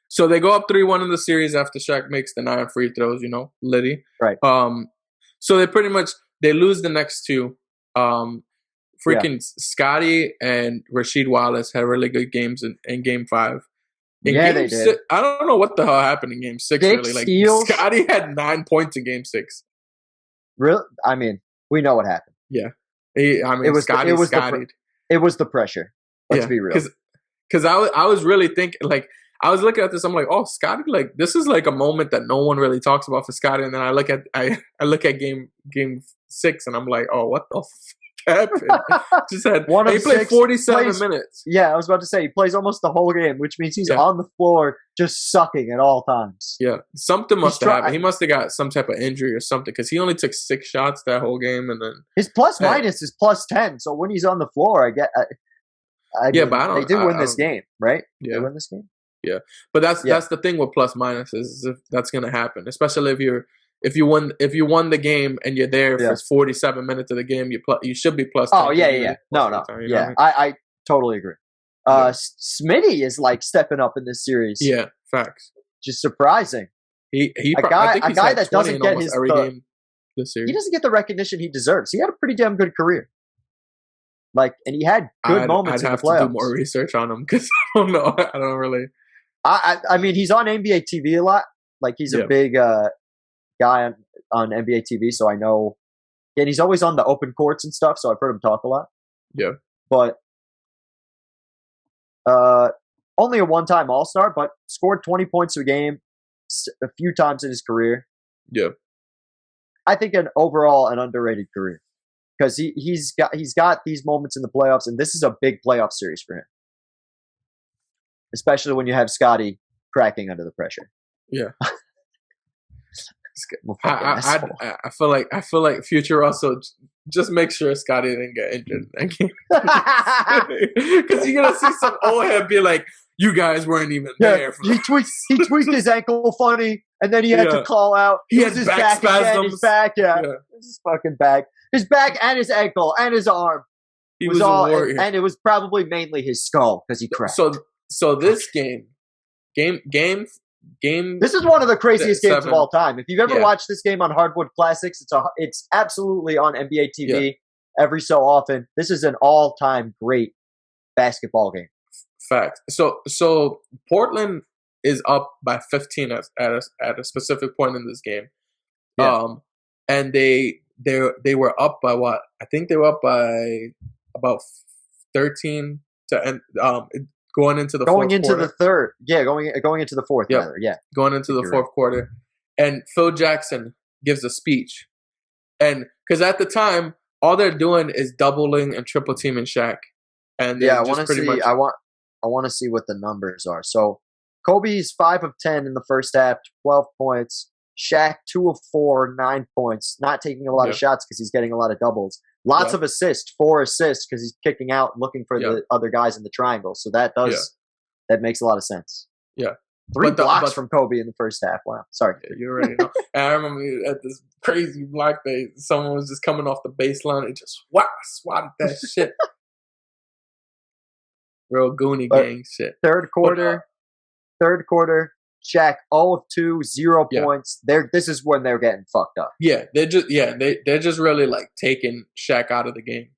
So they go up 3-1 in the series after Shaq makes the 9 free throws. Liddy. Right. So they lose the next two. Scotty and Rasheed Wallace had really good games in Game 5. In they Game did. 6, I don't know what the hell happened in Game 6. Really, steals. Scotty had 9 points in Game 6. Really? I mean, we know what happened. Yeah. Scotty. It was the pressure. Let's be real. Because I was really thinking, I was looking at this. I'm like, oh, Scotty, this is a moment that no one really talks about for Scotty. And then I look at game 6, and I'm like, oh, what the fuck happened? Just had he played 47 minutes. Yeah, I was about to say he plays almost the whole game, which means he's on the floor just sucking at all times. Yeah, something must have happened. He must have got some type of injury or something because he only took 6 shots that whole game, and then his plus minus is plus 10. So when he's on the floor, I don't. They did win this game, right? Yeah, they win this game. Yeah, but that's the thing with plus minus is if that's going to happen, especially if you won the game and you're there for 47 minutes of the game, you should be plus 10. Oh yeah. No. Yeah, I totally agree. Smitty is stepping up in this series. Yeah, facts. Just surprising. A guy that doesn't get his game this series. He doesn't get the recognition he deserves. He had a pretty damn good career. And he had good moments in the playoffs. I'd have to do more research on him because I don't know. I don't really. I mean, he's on NBA TV a lot. He's a big guy on NBA TV, so I know. And he's always on the open courts and stuff, so I've heard him talk a lot. Yeah. But only a one-time All-Star, but scored 20 points a game a few times in his career. Yeah. I think an underrated career because he's got these moments in the playoffs, and this is a big playoff series for him. Especially when you have Scotty cracking under the pressure. Yeah. I feel like Future Russell just make sure Scotty didn't get injured in that game. Because you're gonna see some old head be like, "You guys weren't even there." He tweaked his ankle funny, and then he had to call out. He had his back spasms. His back, his fucking back, his back, and his ankle, and his arm. He was all, a warrior, and it was probably mainly his skull because he cracked. So this game. This is one of the craziest games of all time. If you've ever watched this game on Hardwood Classics, it's absolutely on NBA TV every so often. This is an all-time great basketball game. Fact. So Portland is up by 15 at a specific point in this game. Yeah. And they were up by what? I think they were up by about 13 to end. Going into the fourth quarter. Going into the fourth, rather. Yeah. Going into the fourth quarter. And Phil Jackson gives a speech. And because at the time, all they're doing is doubling and triple teaming Shaq. And I want to see. I want to see what the numbers are. So Kobe's 5 of 10 in the first half, 12 points, Shaq 2 of 4, 9 points, not taking a lot of shots because he's getting a lot of doubles. Lots of assists, 4 assists because he's kicking out, looking for the other guys in the triangle. So that makes a lot of sense. Yeah. 3 blocks from Kobe in the first half. Wow. Sorry. Yeah, you already know. And I remember at this crazy block day, someone was just coming off the baseline and just swatted that shit. Real Goonie gang shit. Third quarter, Shaq 0 of 2, 0 points. This is when they're getting fucked up. Yeah, they're just really like taking Shaq out of the game.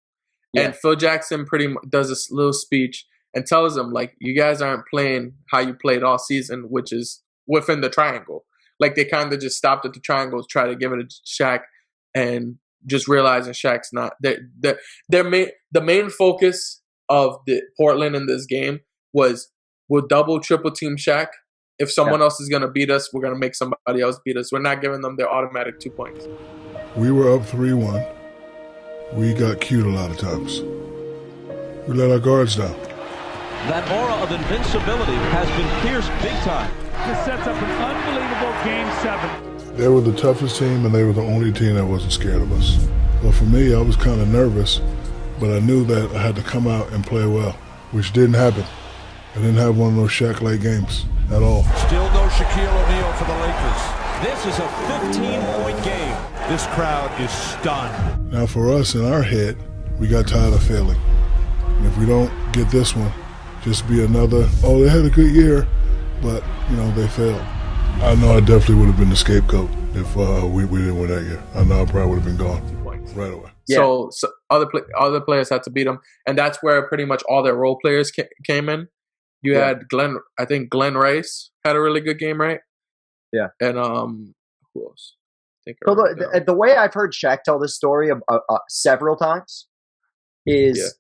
Yeah. And Phil Jackson pretty much does this little speech and tells them, like, you guys aren't playing how you played all season, which is within the triangle. Like, they kind of just stopped at the triangles, try to give it to Shaq, and just realizing Shaq's not. The main focus of the Portland in this game was, we'll double, triple team Shaq. If someone else is going to beat us, we're going to make somebody else beat us. We're not giving them their automatic 2 points. We were up 3-1. We got cute a lot of times. We let our guards down. That aura of invincibility has been pierced big time. This sets up an unbelievable Game 7. They were the toughest team, and they were the only team that wasn't scared of us. Well, for me, I was kind of nervous, but I knew that I had to come out and play well, which didn't happen. I didn't have one of those Shaq-like games at all. Still no Shaquille O'Neal for the Lakers. This is a 15-point game. This crowd is stunned. Now, for us, in our head, we got tired of failing. And if we don't get this one, just be another, they had a good year, but, they failed. I know I definitely would have been the scapegoat if we didn't win that year. I know I probably would have been gone right away. Yeah. So other players had to beat them, and that's where pretty much all their role players came in. You had Glenn Rice had a really good game, right? Yeah. And who else? So the way I've heard Shaq tell this story several times is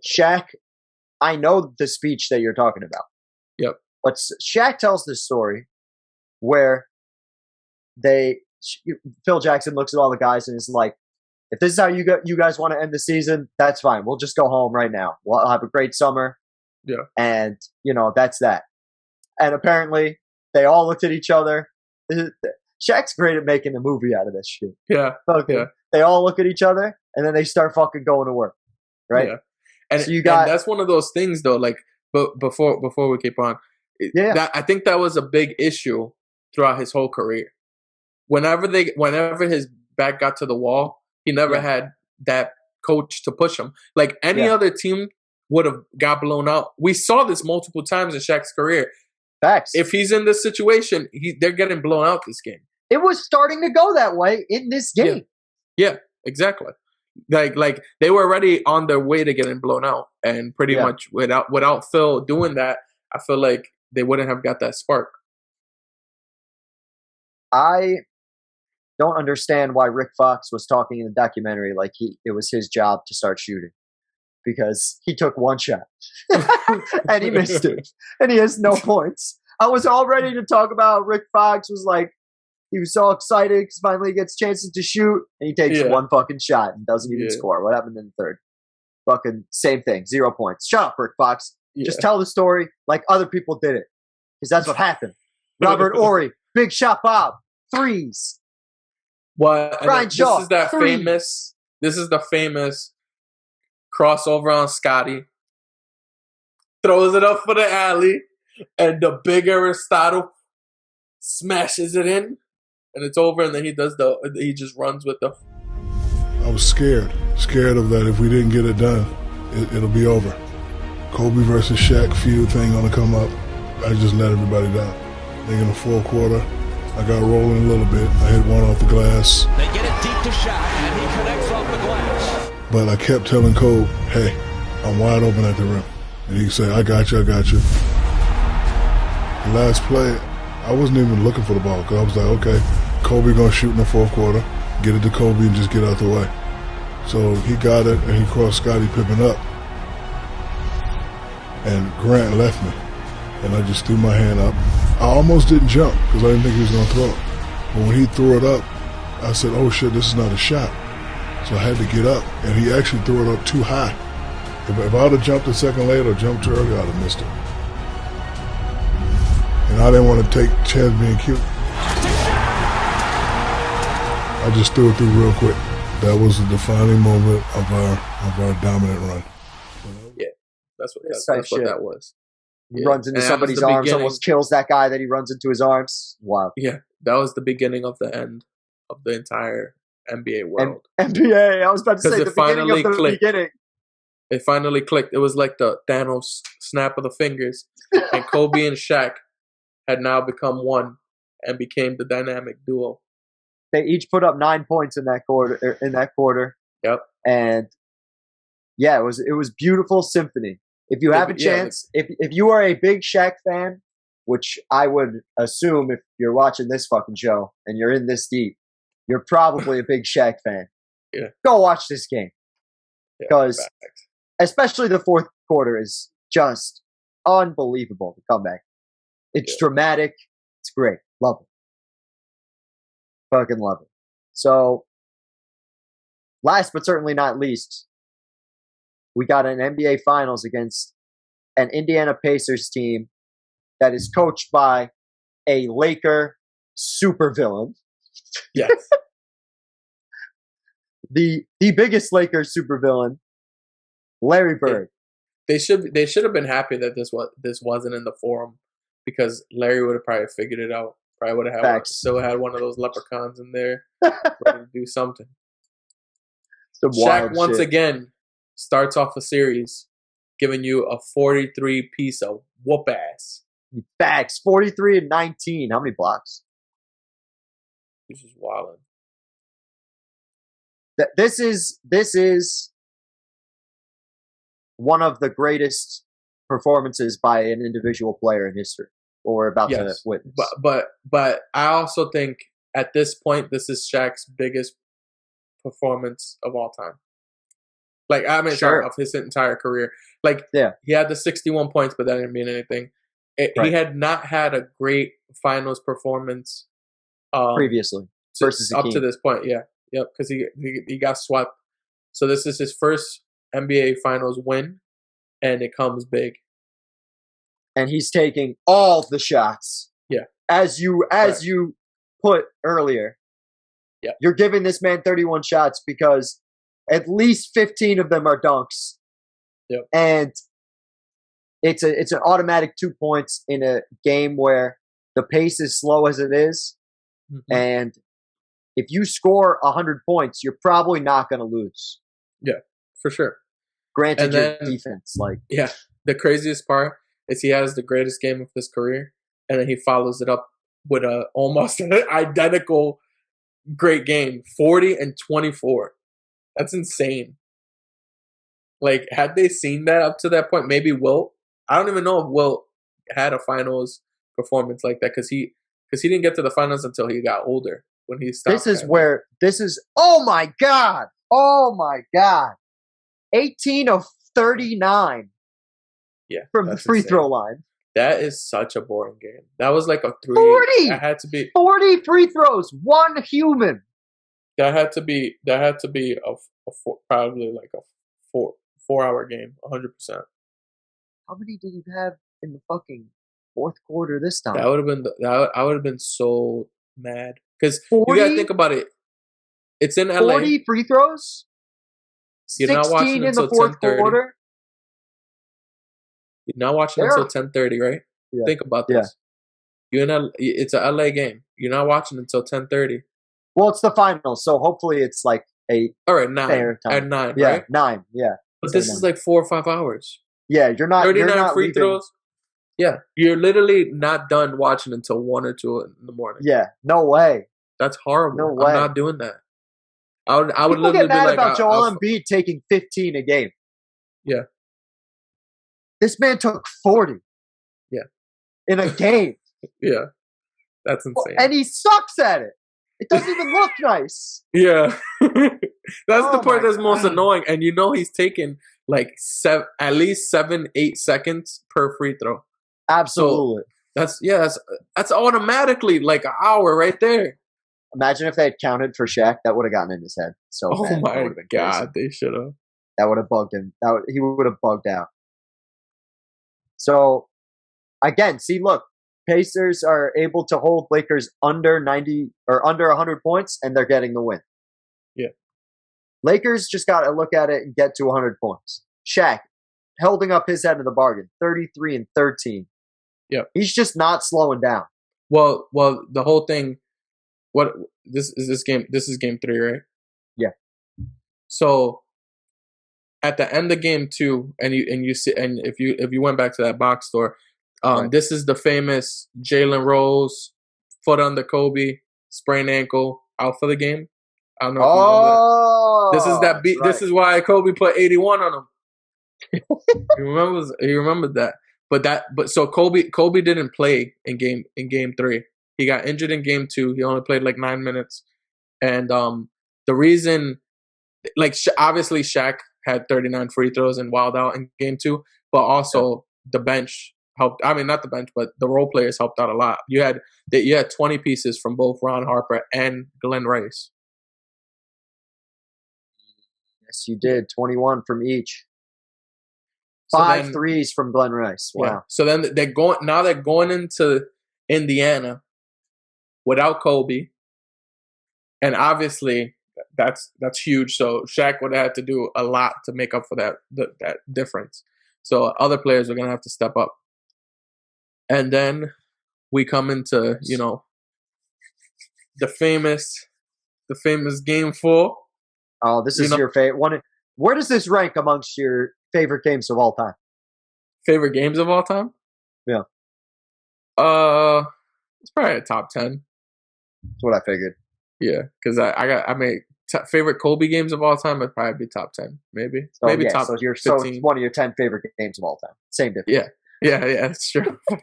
Shaq. I know the speech that you're talking about. Yep. But Shaq tells this story where Phil Jackson looks at all the guys and is like, if this is how you guys want to end the season, that's fine. We'll just go home right now. We'll have a great summer. Yeah. And, that's that. And apparently they all looked at each other. Shaq's great at making a movie out of this shit. Yeah. Okay. Yeah. They all look at each other and then they start fucking going to work. Right? Yeah. And, so and that's one of those things though, like, but before we keep on, I think that was a big issue throughout his whole career. Whenever his back got to the wall, he never had that coach to push him. Like any other team would have got blown out. We saw this multiple times in Shaq's career. Facts. If he's in this situation, they're getting blown out this game. It was starting to go that way in this game. Yeah, exactly. Like they were already on their way to getting blown out, and pretty much without Phil doing that, I feel like they wouldn't have got that spark. I don't understand why Rick Fox was talking in the documentary like it was his job to start shooting, because he took one shot and he missed it, and he has no points. I was all ready to talk about Rick Fox was like, he was so excited because finally he gets chances to shoot, and he takes one fucking shot and doesn't even score. What happened in the third? Fucking same thing, 0 points. Shut up, Rick Fox. Just tell the story like other people did it, because that's what happened. Robert Horry, big shot, Bob, threes. What? Brian Shaw, this is the famous crossover on Scotty. Throws it up for the alley, and the big Aristotle smashes it in, and it's over. And then he just runs with the. I was scared of that. If we didn't get it done, it'll be over. Kobe versus Shaq feud thing gonna come up. I just let everybody down. I think in the fourth quarter, I got rolling a little bit. I hit one off the glass. They get it deep to Shaq, and he connects off the glass. But I kept telling Kobe, hey, I'm wide open at the rim. And he said, I got you. The last play, I wasn't even looking for the ball, because I was like, okay, Kobe gonna shoot in the fourth quarter, get it to Kobe and just get out the way. So he got it, and he crossed Scottie Pippen up. And Grant left me, and I just threw my hand up. I almost didn't jump because I didn't think he was going to throw it. But when he threw it up, I said, oh shit, this is not a shot. So I had to get up, and he actually threw it up too high. If I would have jumped a second later or jumped too early, I would have missed it. And I didn't want to take a chance being cute. I just threw it through real quick. That was the defining moment of our dominant run. Yeah, that's what that was. He runs into somebody's arms, almost kills that guy that he runs into his arms. Wow. Yeah, that was the beginning of the end of the entire NBA world. NBA, I was about to say the beginning of the beginning. It finally clicked. It was like the Thanos snap of the fingers. And Kobe and Shaq had now become one and became the dynamic duo. They each put up 9 points in that quarter. Yep. And yeah, it was beautiful symphony. If you have a chance, if you are a big Shaq fan, which I would assume if you're watching this fucking show and you're in this deep, you're probably a big Shaq fan. Yeah. Go watch this game. Because especially the fourth quarter is just unbelievable, the comeback. It's dramatic. It's great. Love it. Fucking love it. So, last but certainly not least, we got an NBA Finals against an Indiana Pacers team that is coached by a Laker supervillain. Yes. the biggest Lakers supervillain, Larry Bird. They should have been happy that this wasn't in the forum, because Larry would have probably figured it out. Probably would have still had one of those leprechauns in there ready to do something. Shaq once again starts off a series giving you a 43-piece of whoop ass. Facts. 43 and 19. How many blocks? This is wild. This is one of the greatest performances by an individual player in history. What we're about to witness. But I also think at this point, this is Shaq's biggest performance of all time. Like, I mean, sorry, of his entire career. Like, he had the 61 points, but that didn't mean anything. He had not had a great finals performance previously versus up to this point. Yeah, yep, because he got swept. So this is his first NBA Finals win, and it comes big. And he's taking all the shots. Yeah, as you put earlier. Yeah, you're giving this man 31 shots because at least 15 of them are dunks. Yep. And it's an automatic 2 points in a game where the pace is slow as it is. Mm-hmm. And if you score 100 points, you're probably not going to lose. Yeah, for sure. Granted, your defense, the craziest part is he has the greatest game of his career, and then he follows it up with a almost identical great game, 40 and 24. That's insane. Like, had they seen that up to that point, maybe Wilt. I don't even know if Wilt had a finals performance like that, because he didn't get to the finals until he got older, when he stopped. Oh my God. 18 of 39. Yeah, from the free throw line. That is such a boring game. That was like a 3. 40. That had to be 40 free throws. One human. That had to be probably like a 4-hour game. 100%. How many did he have in the fucking fourth quarter this time? That would have been. I would have been so mad, because you gotta think about it. It's in LA. 40 free throws. You're not watching in the fourth quarter. You're not watching until 10:30, right? Yeah. Think about this. It's a LA game. You're not watching until 10:30. Well, it's the finals, so hopefully it's like all right, 9 fair time. At 9, yeah, right? 9, yeah. But this is like 4 or 5 hours. Yeah, you're not 39 free throws. Yeah, you're literally not done watching until 1 or 2 in the morning. Yeah, no way. That's horrible. No way. I'm not doing that. I would People literally get mad be like, about Joel Embiid taking 15 a game. Yeah. This man took 40. Yeah. In a game. Yeah. That's insane. And he sucks at it. It doesn't even look nice. Yeah. That's the part that's most annoying. And he's taking like at least 7-8 seconds per free throw. Absolutely. So that's automatically like an hour right there. Imagine if they had counted for Shaq. That would have gotten in his head. So oh my God, they should have. That would have bugged him. He would have bugged out. So, again, see, look, Pacers are able to hold Lakers under 90 or under 100 points, and they're getting the win. Yeah. Lakers just got to look at it and get to 100 points. Shaq holding up his end of the bargain, 33 and 13. Yeah. He's just not slowing down. Well, the whole thing. What this is game? This is game 3, right? Yeah. So at the end of game 2, and you see, and if you went back to that box score, Right. this is the famous Jalen Rose foot under Kobe, sprained ankle, out for the game. I don't know if you remember that. This is that beat. Right. This is why Kobe put 81 on him. He remembered that. But so Kobe didn't play in game 3. He got injured in game 2. He only played like 9 minutes. And the reason, like, obviously Shaq had 39 free throws and wilded out in game 2, but also the bench helped. I mean, not the bench, but the role players helped out a lot. You had 20 pieces from both Ron Harper and Glenn Rice. Yes, you did. 21 from each. So 5 then- threes from Glenn Rice. Wow. Yeah. So then they're going into Indiana without Kobe, and obviously that's huge. So Shaq would have had to do a lot to make up for that difference. So other players are gonna have to step up, and then we come into the famous game 4. Oh, this is your favorite one. Where does this rank amongst your favorite games of all time? Favorite games of all time? Yeah. It's probably a top 10. That's what I figured. Yeah, because I mean, favorite Kobe games of all time would probably be top 10, maybe. So, Maybe yeah, top so 15. it's one of your 10 favorite games of all time. Same difference. Yeah, that's true. I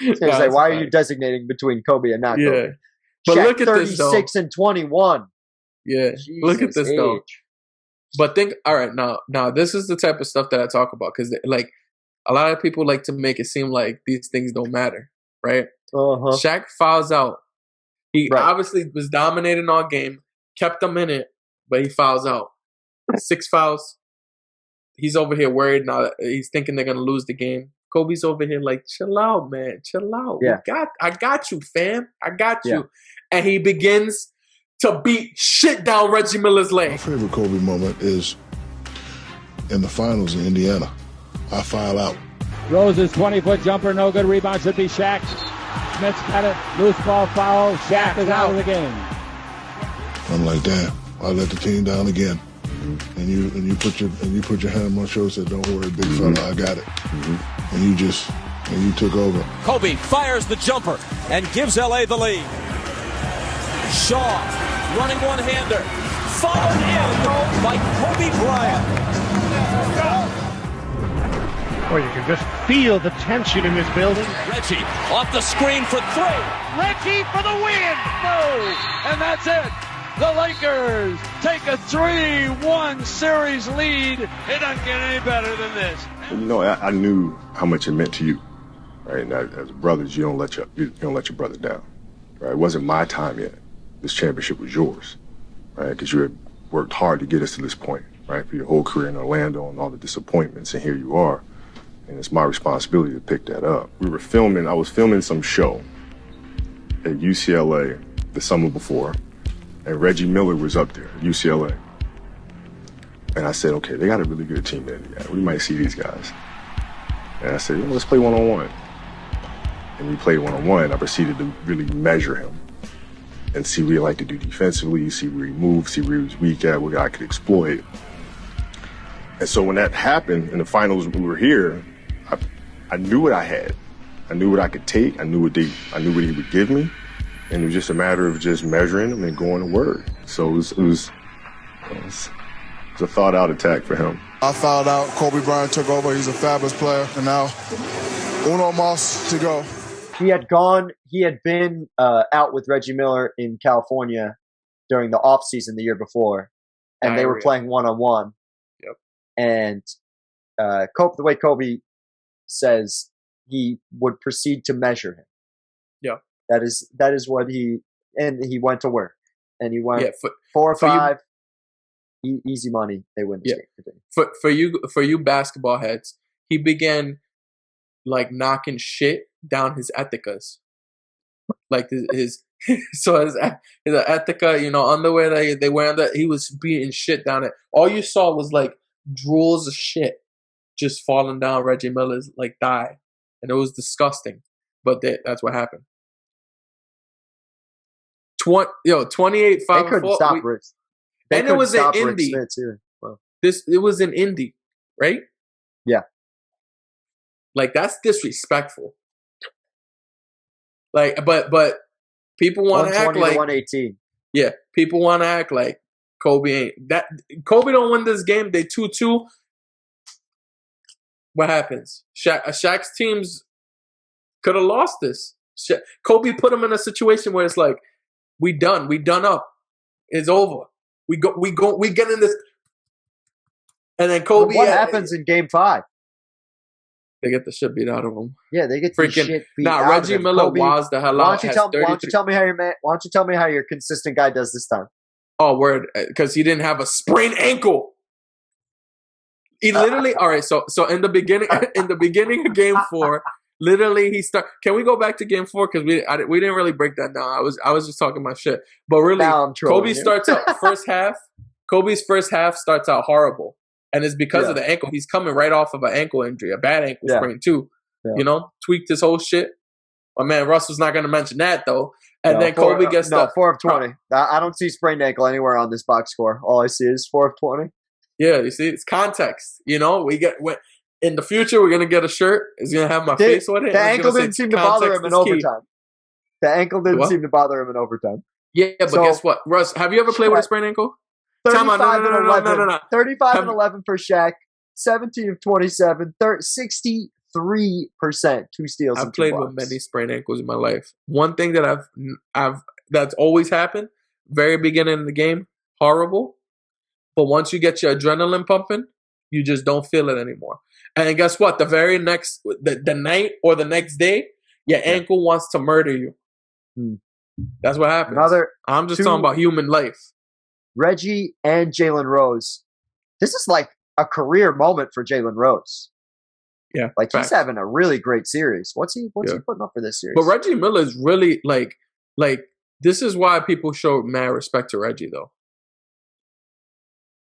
was gonna say, why are you designating between Kobe and not Kobe? But Shaq, look at this, though. 36 and 21. Yeah, look at this, though. But all right, now this is the type of stuff that I talk about, because like a lot of people like to make it seem like these things don't matter, right? Uh-huh. Shaq fouls out. He obviously was dominating all game, kept them in it, but he fouls out. 6 fouls. He's over here worried now. He's thinking they're gonna lose the game. Kobe's over here like, chill out, man, chill out. Yeah. I got you, fam. I got you. Yeah. And he begins to beat shit down Reggie Miller's leg. My favorite Kobe moment is in the finals in Indiana. I foul out. Rose's 20-foot jumper, no good. Rebound should be Shaq. Smith's got it. Loose ball foul. Shaq is out of the game. I'm like, damn, I let the team down again. And you put your hand on my shoulder and said, don't worry, big fella, I got it. And you took over. Kobe fires the jumper and gives LA the lead. Shaw running one-hander, followed in by Kobe Bryant. Well, you can just feel the tension in this building. Reggie off the screen for 3. Reggie for the win! No! And that's it! The Lakers take a 3-1 series lead. It doesn't get any better than this. I knew how much it meant to you, right? And as brothers, you don't let your brother down, right? It wasn't my time yet. This championship was yours, right? Because you had worked hard to get us to this point, right? For your whole career in Orlando and all the disappointments, and here you are. And it's my responsibility to pick that up. I was filming some show at UCLA the summer before, and Reggie Miller was up there at UCLA. And I said, okay, they got a really good team in Indiana. We might see these guys. And I said, let's play one-on-one. And we played one-on-one. I proceeded to really measure him and see what he liked to do defensively, see where he moved, see where he was weak at, what I could exploit. And so when that happened in the finals, we were here, I knew what I had. I knew what I could take. I knew what he would give me. And it was just a matter of just measuring him and going to work. So it was a thought-out attack for him. I fouled out. Kobe Bryant took over. He's a fabulous player. And now, uno más to go. He had been out with Reggie Miller in California during the offseason the year before. And they were playing one-on-one. Yep. And the way Kobe says, he would proceed to measure him. Yeah. That is what he went to work. And he went 4 or 5. Easy money. They win this game. For you basketball heads, he began like knocking shit down his ethicas. Like his so his Etika, you know, underwear that they wear he was beating shit down it. All you saw was like drools of shit just falling down Reggie Miller's like thigh, and it was disgusting. But that's what happened. 28 5 They couldn't stop Rick. And it was in Indy. Wow. It was in Indy, right? Yeah. Like that's disrespectful. Like, but people want to act like 118. Yeah, people want to act like Kobe ain't that. Kobe don't win this game. They 2-2. What happens? Shaq's teams could have lost this. Kobe put him in a situation where it's like, we done up. It's over. We get in this. And then Kobe. What happens in Game 5? They get the shit beat out of them. Yeah, they get the shit beat out of them. Reggie Miller was the hell out. Why don't you tell me how your consistent guy does this time? Oh, word, because he didn't have a sprained ankle. He literally. All right, so in the beginning of Game 4, literally he start. Can we go back to Game 4 because we didn't really break that down. I was just talking my shit, but really, Kobe starts out first half. Kobe's first half starts out horrible. And it's because of the ankle. He's coming right off of an ankle injury, a bad ankle sprain too. Yeah. You know, tweaked his whole shit. My man Russell's not going to mention that though. And then Kobe gets 4 of 20. I don't see sprained ankle anywhere on this box score. All I see is 4 of 20. Yeah, you see, it's context. You know, in the future we're going to get a shirt. It's going to have my face on it. The ankle didn't seem to bother him in overtime. The ankle didn't seem to bother him in overtime. Yeah, but guess what, Russ? Have you ever played with a sprained ankle? 35 and 35 and 11 for Shaq, 17 of 27, 63%, 2 steals. I've played with many sprained ankles in my life. One thing that that's always happened, very beginning of the game, horrible. But once you get your adrenaline pumping, you just don't feel it anymore. And guess what? The very next, the night or the next day, your ankle wants to murder you. That's what happens. I'm just talking about human life. Reggie and Jalen Rose. This is like a career moment for Jalen Rose. Yeah, like he's having a really great series. What's he putting up for this series? But Reggie Miller is really like this is why people show mad respect to Reggie though.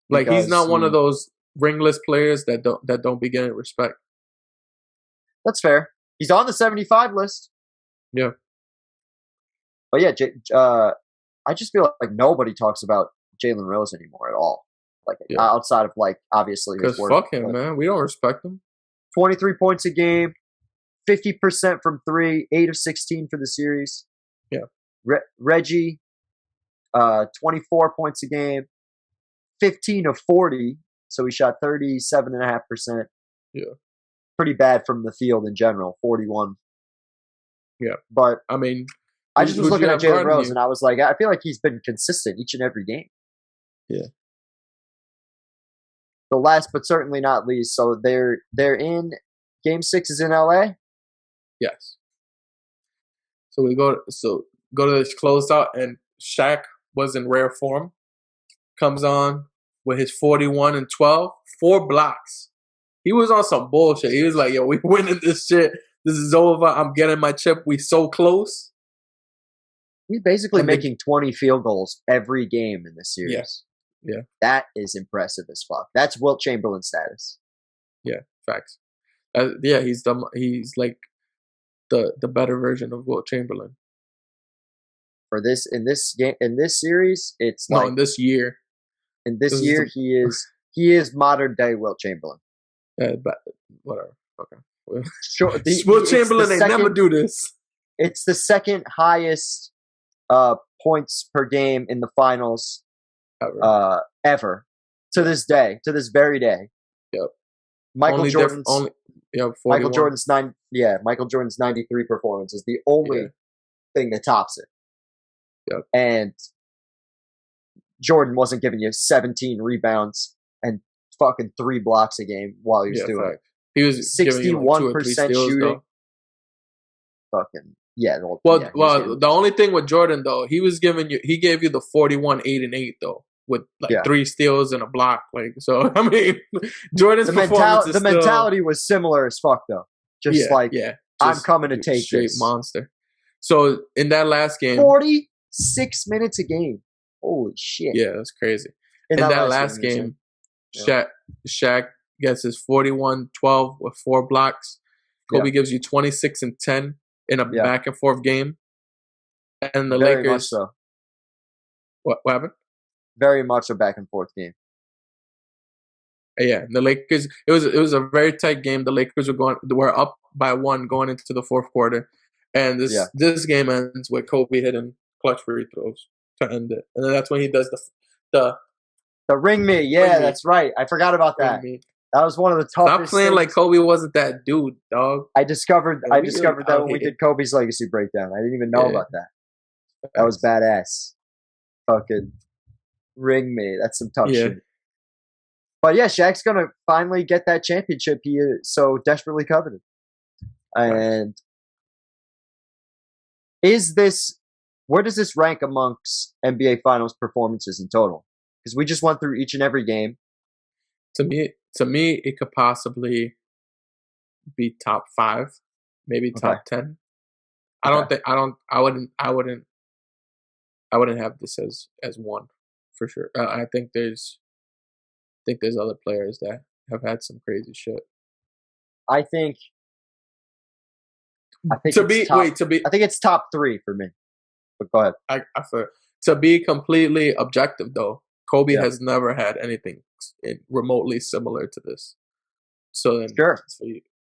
Like he's not one of those ringless players that don't be getting respect. That's fair. He's on the 75 list. Yeah. But yeah, I just feel like nobody talks about Jalen Rose anymore at all. Like outside of like obviously his work. Fuck him, man. We don't respect him. 23 points a game, 50% from 3, 8 of 16 for the series. Yeah. Reggie, 24 points a game, 15 of 40. So he shot 37.5%. Yeah. Pretty bad from the field in general, 41. Yeah. But I mean, I just was looking at Jalen Rose and I was like, I feel like he's been consistent each and every game. Yeah. The last but certainly not least, so they're in Game 6 is in LA? Yes. So we go to this closed out and Shaq was in rare form. Comes on with his 41 and 12, 4 blocks. He was on some bullshit. He was like, yo, we winning this shit. This is over. I'm getting my chip. We so close. He's basically making 20 field goals every game in this series. Yes. Yeah. That is impressive as fuck. That's Wilt Chamberlain status. Yeah, facts. He's like the better version of Wilt Chamberlain. For this in this series, it's no, in this year. In this year, he is modern day Wilt Chamberlain. But whatever. Okay. Sure. Wilt Chamberlain ain't never do this. It's the second highest points per game in the finals ever to this day, to this very day. Yep. Michael Jordan's 93 performance is the only thing that tops it. Yep. And Jordan wasn't giving you 17 rebounds and fucking 3 blocks a game while he was doing it. He was 61% shooting. Though. Fucking yeah. Well, the only thing with Jordan though, he gave you the 41, 8 and 8 though, with 3 steals and a block. Like so, I mean, Jordan's performance is mentality was similar as fuck though. Just I'm coming to take straight this. monster. So in that last game, 46 minutes a game. Holy shit! Yeah, that's crazy. In that last game, Shaq gets his 41-12 with 4 blocks. Kobe gives you 26 and 10 in a back and forth game, and the Very Lakers. Much so. What happened? Very much a back and forth game. Yeah, the Lakers. It was a very tight game. The Lakers were up by 1 going into the fourth quarter, and this game ends with Kobe hitting clutch free throws to end it, and then that's when he does the ring me. Yeah, ring that's me. Right. I forgot about that. That was one of the toughest. Stop playing like Kobe wasn't that dude, dog. I discovered that when we did Kobe's legacy breakdown. I didn't even know about that. That was badass. Fucking ring me. That's some tough shit. But yeah, Shaq's gonna finally get that championship he so desperately coveted. And where does this rank amongst NBA Finals performances in total? Because we just went through each and every game. To me, it could possibly be top 5, maybe top 10. I wouldn't have this as one for sure. I think there's other players that have had some crazy shit. I think it's top 3 for me. But go ahead. To be completely objective though, Kobe has never had anything remotely similar to this. So then it's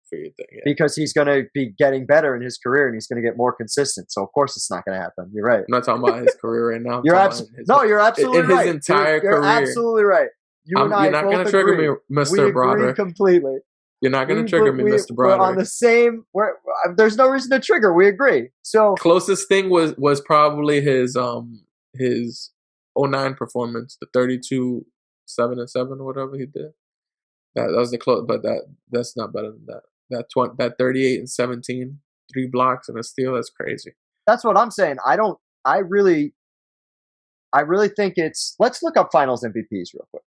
for your thing. Yeah. Because he's going to be getting better in his career and he's going to get more consistent. So of course it's not going to happen. You're right. I'm not talking about his career right now. You're absolutely right. His entire career. You're absolutely right. You're not going to trigger me, Mr. Broderick. Completely. You're not going to trigger me, Mr. Broderick. We're on the same. There's no reason to trigger. We agree. So closest thing was probably his 09 performance, the 32-7-7 or whatever he did. That was the close, but that's not better than that. That 38-17, 3 blocks and a steal. That's crazy. That's what I'm saying. I really think it's. Let's look up Finals MVPs real quick.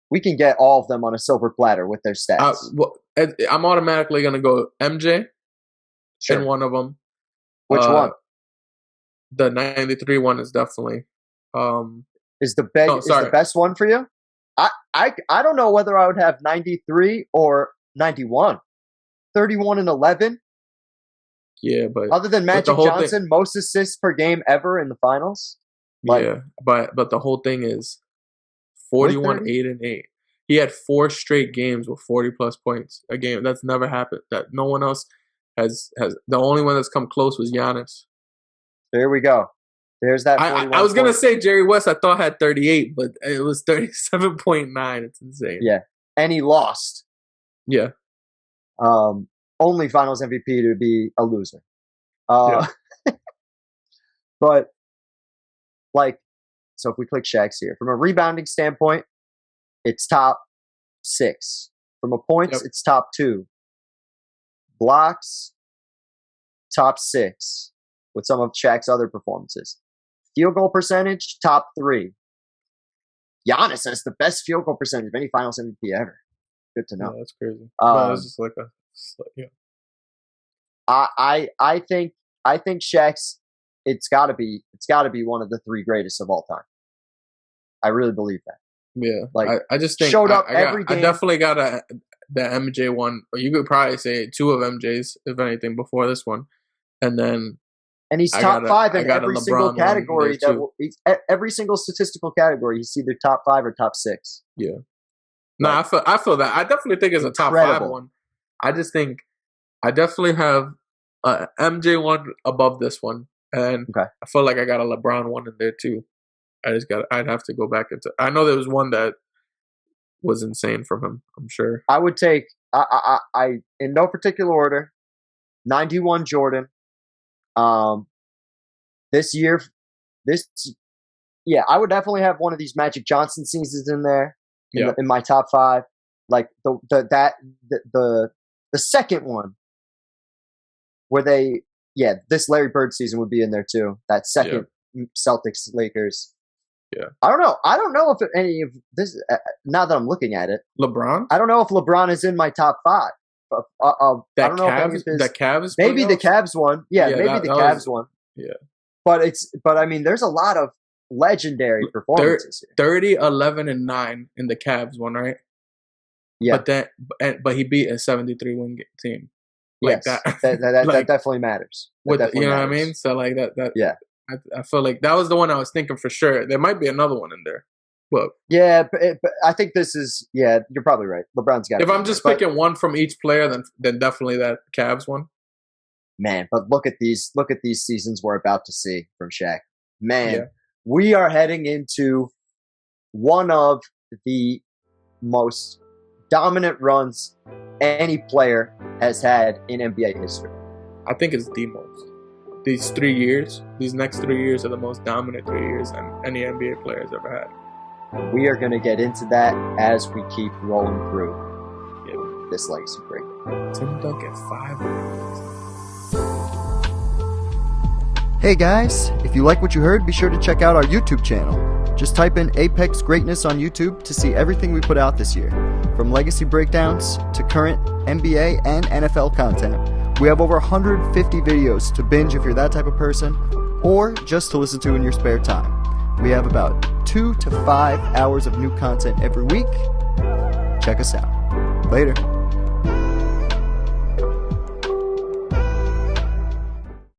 We can get all of them on a silver platter with their stats. I'm automatically going to go MJ in one of them. Which one? The 93 one is definitely. Is the best one for you? I don't know whether I would have 93 or 91. 31 and 11. Yeah, but other than Magic Johnson, most assists per game ever in the finals. But the whole thing is 41, 8 and 8. He had 4 straight games with 40 plus points a game. That's never happened. That no one else has. The only one that's come close was Giannis. There we go. There's that. I was gonna say Jerry West. I thought had 38, but it was 37.9. It's insane. Yeah, and he lost. Yeah. Only Finals MVP to be a loser. But so if we click Shaq's here, from a rebounding standpoint, it's top 6. From a points, it's top 2. Blocks, top 6 with some of Shaq's other performances. Field goal percentage, top 3. Giannis has the best field goal percentage of any Finals MVP ever. Good to know. Yeah, that's crazy. It's just like I think Shaq's. It's got to be one of the 3 greatest of all time. I really believe that. Yeah, I just think showed up every game. I definitely got the MJ one, or you could probably say 2 of MJ's, if anything, before this one, and he's top 5 in every single category. Every single statistical category, he's either top 5 or top 6. Yeah. No, I feel that. I definitely think it's a top 5 one. I just think I definitely have a MJ one above this one, and I feel like I got a LeBron one in there too. I'd have to go back into. I know there was one that was insane from him. I'm sure. I would take. I in no particular order. 91 Jordan. This year, I would definitely have one of these Magic Johnson seasons in there in my top 5. Like the second one where this Larry Bird season would be in there too. That second Celtics Lakers. Yeah. I don't know if any of this. Now that I'm looking at it, LeBron. I don't know if LeBron is in my top 5. I don't know if any of his, the Cavs. Maybe playoffs? the Cavs one. Yeah, maybe the Cavs one. Yeah. But I mean, there's a lot of legendary performances here. 30, 11, and 9 in the Cavs one, right? Yeah. But he beat a 73-win team. Like yes. that definitely matters. What I mean? So like that. Yeah. I feel like that was the one I was thinking for sure. There might be another one in there. But yeah, but I think this is you're probably right. LeBron's got. If I'm just picking one from each player, then definitely that Cavs one. Man, but look at these seasons we're about to see from Shaq. Man, we are heading into one of the most dominant runs any player has had in NBA history. I think it's the most. These next 3 years are the most dominant 3 years any NBA player has ever had. We are going to get into that as we keep rolling through this legacy break. Tim Duncan 5 rings. Hey guys, if you like what you heard, be sure to check out our YouTube channel. Just type in Apex Greatness on YouTube to see everything we put out this year. From legacy breakdowns to current NBA and NFL content. We have over 150 videos to binge if you're that type of person, or just to listen to in your spare time. We have about 2 to 5 hours of new content every week. Check us out. Later.